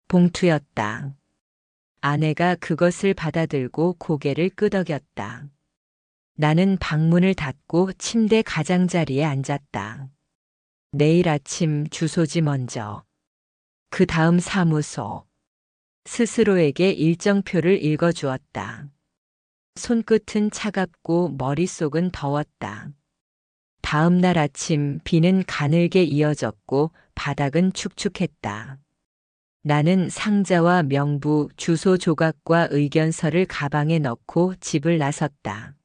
봉투였다. 아내가 그것을 받아들고 고개를 끄덕였다. 나는 방문을 닫고 침대 가장자리에 앉았다. 내일 아침 주소지 먼저. 그 다음 사무소. 스스로에게 일정표를 읽어주었다. 손끝은 차갑고 머릿속은 더웠다. 다음 날 아침 비는 가늘게 이어졌고 바닥은 축축했다. 나는 상자와 명부, 주소 조각과 의견서를 가방에 넣고 집을 나섰다.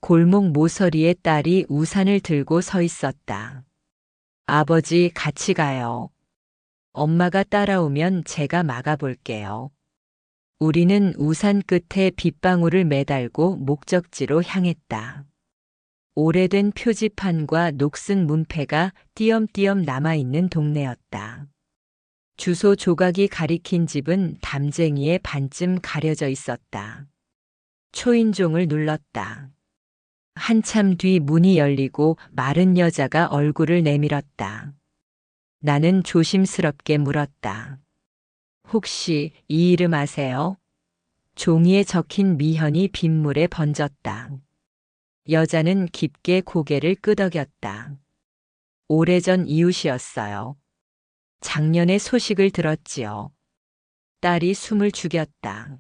골목 모서리에 딸이 우산을 들고 서 있었다. 아버지, 같이 가요. 엄마가 따라오면 제가 막아볼게요. 우리는 우산 끝에 빗방울을 매달고 목적지로 향했다. 오래된 표지판과 녹슨 문패가 띄엄띄엄 남아있는 동네였다. 주소 조각이 가리킨 집은 담쟁이에 반쯤 가려져 있었다. 초인종을 눌렀다. 한참 뒤 문이 열리고 마른 여자가 얼굴을 내밀었다. 나는 조심스럽게 물었다. 혹시 이 이름 아세요? 종이에 적힌 미현이 빗물에 번졌다. 여자는 깊게 고개를 끄덕였다. 오래전 이웃이었어요. 작년에 소식을 들었지요. 딸이 숨을 죽였다.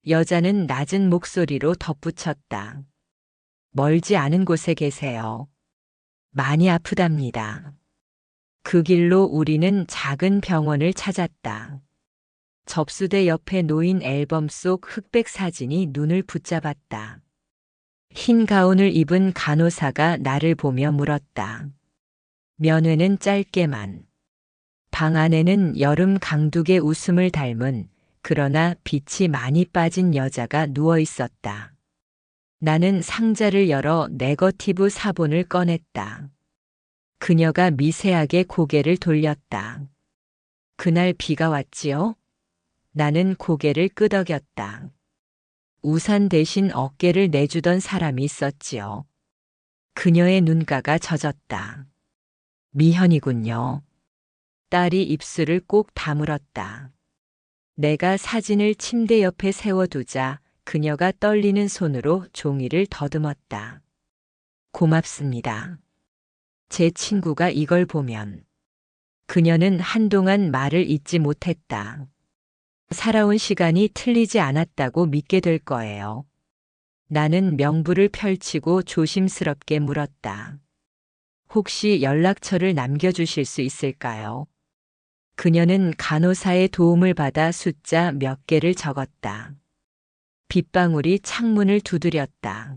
여자는 낮은 목소리로 덧붙였다. 멀지 않은 곳에 계세요. 많이 아프답니다. 그 길로 우리는 작은 병원을 찾았다. 접수대 옆에 놓인 앨범 속 흑백 사진이 눈을 붙잡았다. 흰 가운을 입은 간호사가 나를 보며 물었다. 면회는 짧게만. 방 안에는 여름 강둑의 웃음을 닮은 그러나 빛이 많이 빠진 여자가 누워 있었다. 나는 상자를 열어 네거티브 사본을 꺼냈다. 그녀가 미세하게 고개를 돌렸다. 그날 비가 왔지요? 나는 고개를 끄덕였다. 우산 대신 어깨를 내주던 사람이 있었지요. 그녀의 눈가가 젖었다. 미현이군요. 딸이 입술을 꼭 다물었다. 내가 사진을 침대 옆에 세워두자 그녀가 떨리는 손으로 종이를 더듬었다. 고맙습니다. 제 친구가 이걸 보면. 그녀는 한동안 말을 잇지 못했다. 살아온 시간이 틀리지 않았다고 믿게 될 거예요. 나는 명부를 펼치고 조심스럽게 물었다. 혹시 연락처를 남겨주실 수 있을까요? 그녀는 간호사의 도움을 받아 숫자 몇 개를 적었다. 빗방울이 창문을 두드렸다.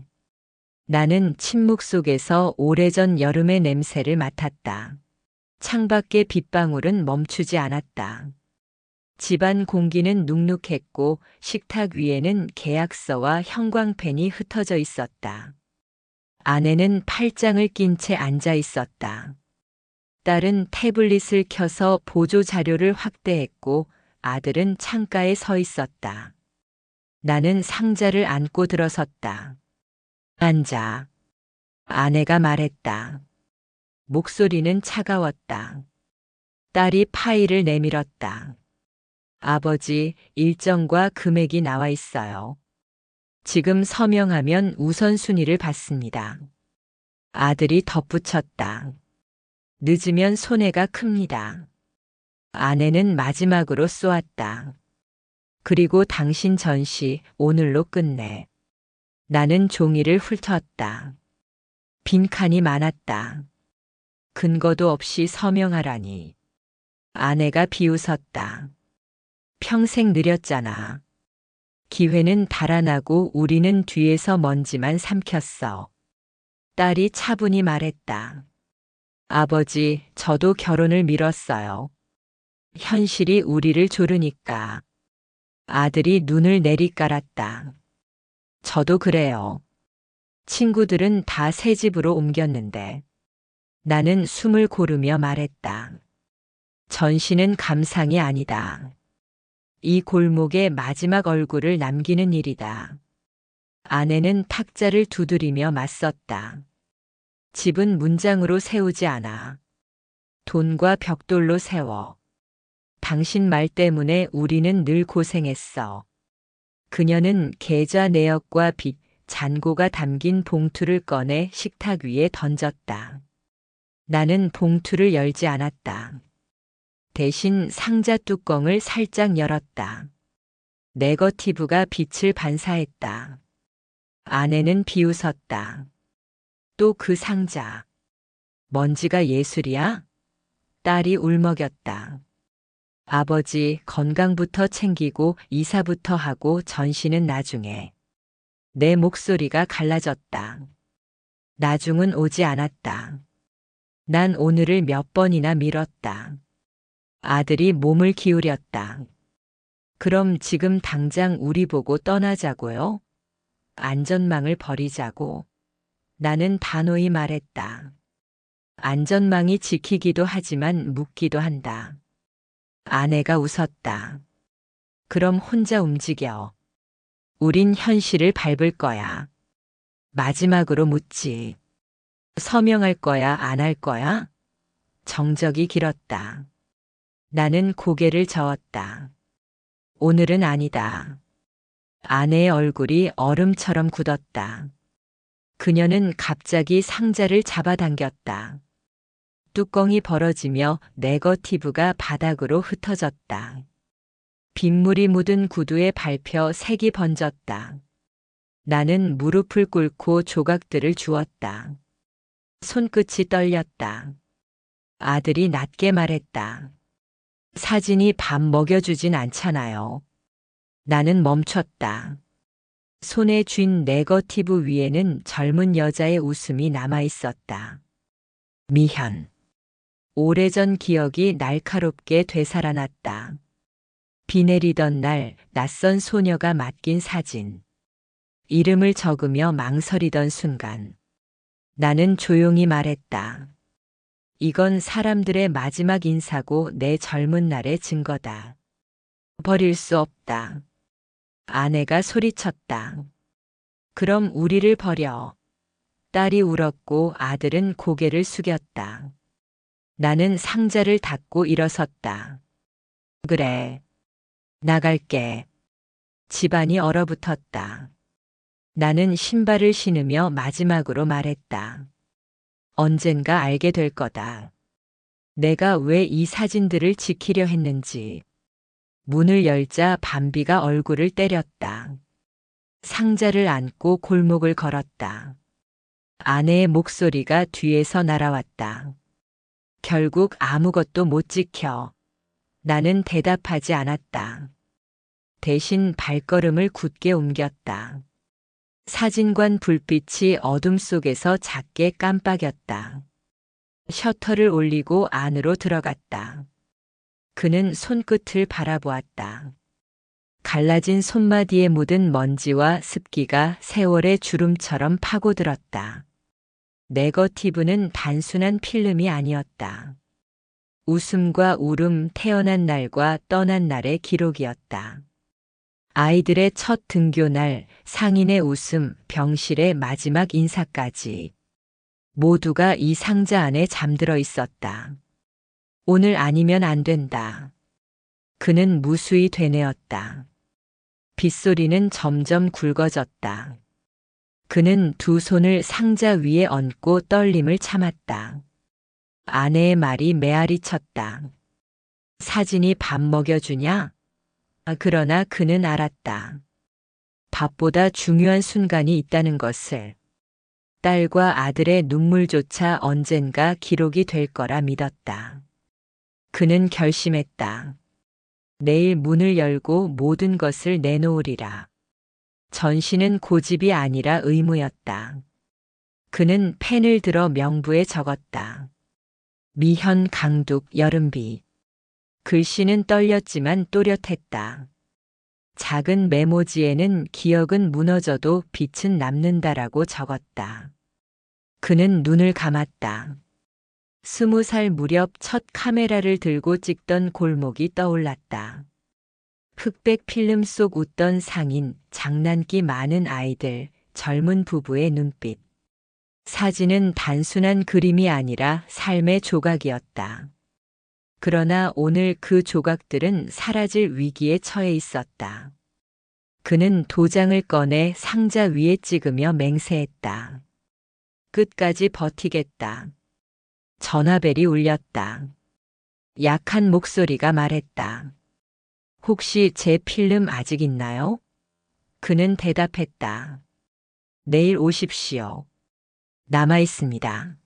나는 침묵 속에서 오래전 여름의 냄새를 맡았다. 창밖의 빗방울은 멈추지 않았다. 집안 공기는 눅눅했고 식탁 위에는 계약서와 형광펜이 흩어져 있었다. 아내는 팔짱을 낀 채 앉아 있었다. 딸은 태블릿을 켜서 보조 자료를 확대했고 아들은 창가에 서 있었다. 나는 상자를 안고 들어섰다. 앉아. 아내가 말했다. 목소리는 차가웠다. 딸이 파일을 내밀었다. 아버지, 일정과 금액이 나와 있어요. 지금 서명하면 우선순위를 받습니다. 아들이 덧붙였다. 늦으면 손해가 큽니다. 아내는 마지막으로 쏘았다. 그리고 당신 전시 오늘로 끝내. 나는 종이를 훑었다. 빈칸이 많았다. 근거도 없이 서명하라니. 아내가 비웃었다. 평생 느렸잖아. 기회는 달아나고 우리는 뒤에서 먼지만 삼켰어. 딸이 차분히 말했다. 아버지, 저도 결혼을 미뤘어요. 현실이 우리를 조르니까. 아들이 눈을 내리깔았다. 저도 그래요. 친구들은 다 새 집으로 옮겼는데. 나는 숨을 고르며 말했다. 전시는 감상이 아니다. 이 골목에 마지막 얼굴을 남기는 일이다. 아내는 탁자를 두드리며 맞섰다. 집은 문장으로 세우지 않아. 돈과 벽돌로 세워. 당신 말 때문에 우리는 늘 고생했어. 그녀는 계좌 내역과 빚, 잔고가 담긴 봉투를 꺼내 식탁 위에 던졌다. 나는 봉투를 열지 않았다. 대신 상자 뚜껑을 살짝 열었다. 네거티브가 빛을 반사했다. 아내는 비웃었다. 또 그 상자. 먼지가 예술이야? 딸이 울먹였다. 아버지, 건강부터 챙기고 이사부터 하고 전시는 나중에. 내 목소리가 갈라졌다. 나중은 오지 않았다. 난 오늘을 몇 번이나 미뤘다. 아들이 몸을 기울였다. 그럼 지금 당장 우리 보고 떠나자고요? 안전망을 버리자고. 나는 단호히 말했다. 안전망이 지키기도 하지만 묻기도 한다. 아내가 웃었다. 그럼 혼자 움직여. 우린 현실을 밟을 거야. 마지막으로 묻지. 서명할 거야, 안 할 거야? 정적이 길었다. 나는 고개를 저었다. 오늘은 아니다. 아내의 얼굴이 얼음처럼 굳었다. 그녀는 갑자기 상자를 잡아당겼다. 뚜껑이 벌어지며 네거티브가 바닥으로 흩어졌다. 빗물이 묻은 구두에 밟혀 색이 번졌다. 나는 무릎을 꿇고 조각들을 주었다. 손끝이 떨렸다. 아들이 낮게 말했다. 사진이 밥 먹여주진 않잖아요. 나는 멈췄다. 손에 쥔 네거티브 위에는 젊은 여자의 웃음이 남아 있었다. 미현. 오래전 기억이 날카롭게 되살아났다. 비 내리던 날 낯선 소녀가 맡긴 사진. 이름을 적으며 망설이던 순간. 나는 조용히 말했다. 이건 사람들의 마지막 인사고 내 젊은 날의 증거다. 버릴 수 없다. 아내가 소리쳤다. 그럼 우리를 버려. 딸이 울었고 아들은 고개를 숙였다. 나는 상자를 닫고 일어섰다. 그래. 나갈게. 집안이 얼어붙었다. 나는 신발을 신으며 마지막으로 말했다. 언젠가 알게 될 거다. 내가 왜 이 사진들을 지키려 했는지. 문을 열자 밤비가 얼굴을 때렸다. 상자를 안고 골목을 걸었다. 아내의 목소리가 뒤에서 날아왔다. 결국 아무것도 못 지켜. 나는 대답하지 않았다. 대신 발걸음을 굳게 옮겼다. 사진관 불빛이 어둠 속에서 작게 깜빡였다. 셔터를 올리고 안으로 들어갔다. 그는 손끝을 바라보았다. 갈라진 손마디에 묻은 먼지와 습기가 세월의 주름처럼 파고들었다. 네거티브는 단순한 필름이 아니었다. 웃음과 울음, 태어난 날과 떠난 날의 기록이었다. 아이들의 첫 등교날, 상인의 웃음, 병실의 마지막 인사까지. 모두가 이 상자 안에 잠들어 있었다. 오늘 아니면 안 된다. 그는 무수히 되뇌었다. 빗소리는 점점 굵어졌다. 그는 두 손을 상자 위에 얹고 떨림을 참았다. 아내의 말이 메아리 쳤다. 사진이 밥 먹여주냐? 그러나 그는 알았다. 밥보다 중요한 순간이 있다는 것을. 딸과 아들의 눈물조차 언젠가 기록이 될 거라 믿었다. 그는 결심했다. 내일 문을 열고 모든 것을 내놓으리라. 전시는 고집이 아니라 의무였다. 그는 펜을 들어 명부에 적었다. 미현 강둑 여름비. 글씨는 떨렸지만 또렷했다. 작은 메모지에는 기억은 무너져도 빛은 남는다라고 적었다. 그는 눈을 감았다. 20살 무렵 첫 카메라를 들고 찍던 골목이 떠올랐다. 흑백 필름 속 웃던 상인, 장난기 많은 아이들, 젊은 부부의 눈빛. 사진은 단순한 그림이 아니라 삶의 조각이었다. 그러나 오늘 그 조각들은 사라질 위기에 처해 있었다. 그는 도장을 꺼내 상자 위에 찍으며 맹세했다. 끝까지 버티겠다. 전화벨이 울렸다. 약한 목소리가 말했다. 혹시 제 필름 아직 있나요? 그는 대답했다. 내일 오십시오. 남아 있습니다.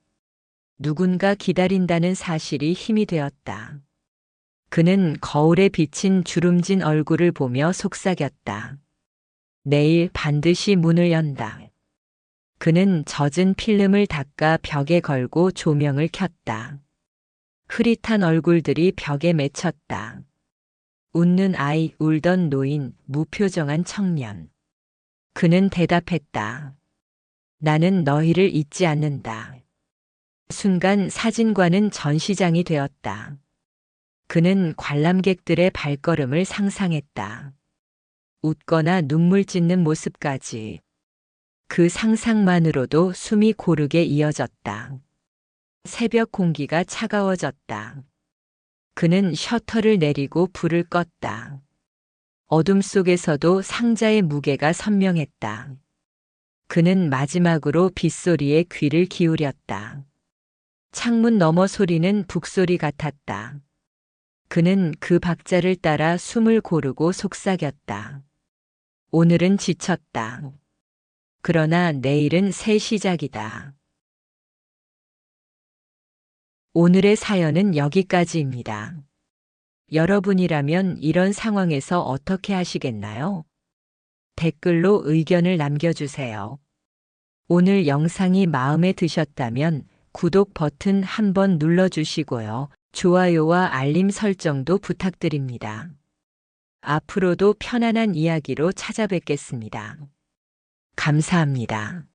누군가 기다린다는 사실이 힘이 되었다. 그는 거울에 비친 주름진 얼굴을 보며 속삭였다. 내일 반드시 문을 연다. 그는 젖은 필름을 닦아 벽에 걸고 조명을 켰다. 흐릿한 얼굴들이 벽에 맺혔다. 웃는 아이, 울던 노인, 무표정한 청년. 그는 대답했다. 나는 너희를 잊지 않는다. 순간 사진관은 전시장이 되었다. 그는 관람객들의 발걸음을 상상했다. 웃거나 눈물 짓는 모습까지. 그 상상만으로도 숨이 고르게 이어졌다. 새벽 공기가 차가워졌다. 그는 셔터를 내리고 불을 껐다. 어둠 속에서도 상자의 무게가 선명했다. 그는 마지막으로 빗소리에 귀를 기울였다. 창문 너머 소리는 북소리 같았다. 그는 그 박자를 따라 숨을 고르고 속삭였다. 오늘은 지쳤다. 그러나 내일은 새 시작이다. 오늘의 사연은 여기까지입니다. 여러분이라면 이런 상황에서 어떻게 하시겠나요? 댓글로 의견을 남겨주세요. 오늘 영상이 마음에 드셨다면 구독 버튼 한번 눌러주시고요. 좋아요와 알림 설정도 부탁드립니다. 앞으로도 편안한 이야기로 찾아뵙겠습니다. 감사합니다.